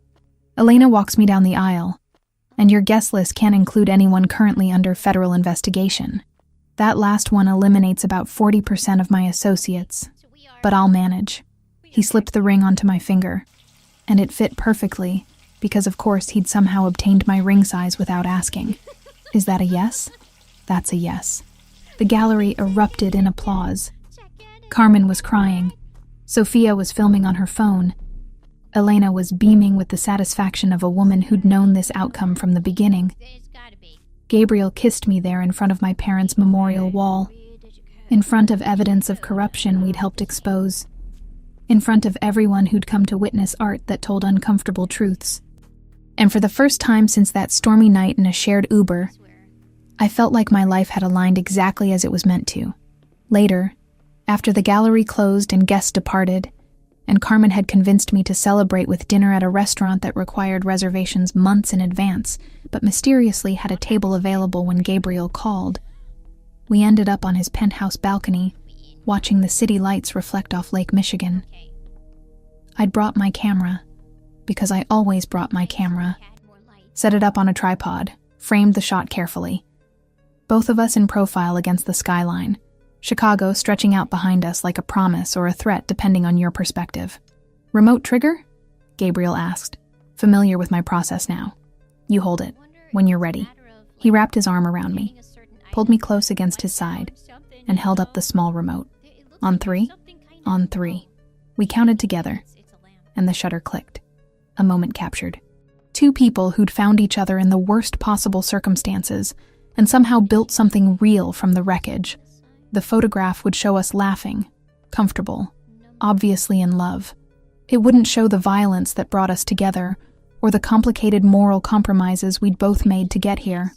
Elena walks me down the aisle. And your guest list can't include anyone currently under federal investigation. That last one eliminates about 40% of my associates. But I'll manage. He slipped the ring onto my finger. And it fit perfectly, because of course he'd somehow obtained my ring size without asking. Is that a yes? That's a yes. The gallery erupted in applause. Carmen was crying. Sophia was filming on her phone. Elena was beaming with the satisfaction of a woman who'd known this outcome from the beginning. Gabriel kissed me there in front of my parents' memorial wall, in front of evidence of corruption we'd helped expose, in front of everyone who'd come to witness art that told uncomfortable truths. And for the first time since that stormy night in a shared Uber, I felt like my life had aligned exactly as it was meant to. Later, after the gallery closed and guests departed, and Carmen had convinced me to celebrate with dinner at a restaurant that required reservations months in advance, but mysteriously had a table available when Gabriel called, we ended up on his penthouse balcony, watching the city lights reflect off Lake Michigan. I'd brought my camera, because I always brought my camera, set it up on a tripod, framed the shot carefully. Both of us in profile against the skyline, Chicago stretching out behind us like a promise or a threat depending on your perspective. Remote trigger? Gabriel asked, familiar with my process now. You hold it, when you're ready. He wrapped his arm around me, pulled me close against his side, and held up the small remote. On 3? On 3. We counted together, and the shutter clicked. A moment captured. 2 people who'd found each other in the worst possible circumstances and somehow built something real from the wreckage. The photograph would show us laughing, comfortable, obviously in love. It wouldn't show the violence that brought us together or the complicated moral compromises we'd both made to get here.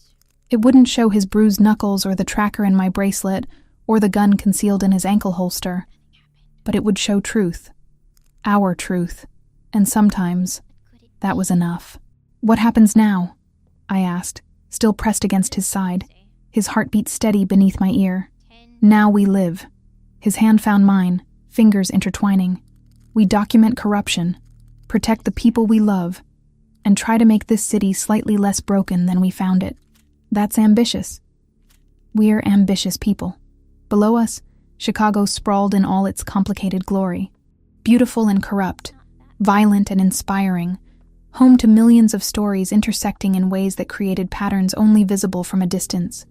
It wouldn't show his bruised knuckles or the tracker in my bracelet or the gun concealed in his ankle holster. But it would show truth. Our truth. And sometimes, that was enough. What happens now? I asked, still pressed against his side, his heartbeat steady beneath my ear. Now we live. His hand found mine, fingers intertwining. We document corruption, protect the people we love, and try to make this city slightly less broken than we found it. That's ambitious. We're ambitious people. Below us, Chicago sprawled in all its complicated glory. Beautiful and corrupt, violent and inspiring, home to millions of stories intersecting in ways that created patterns only visible from a distance.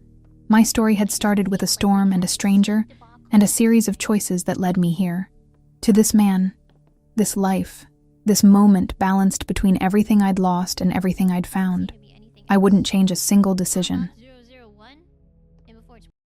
My story had started with a storm and a stranger, and a series of choices that led me here. To this man, this life, this moment balanced between everything I'd lost and everything I'd found. I wouldn't change a single decision.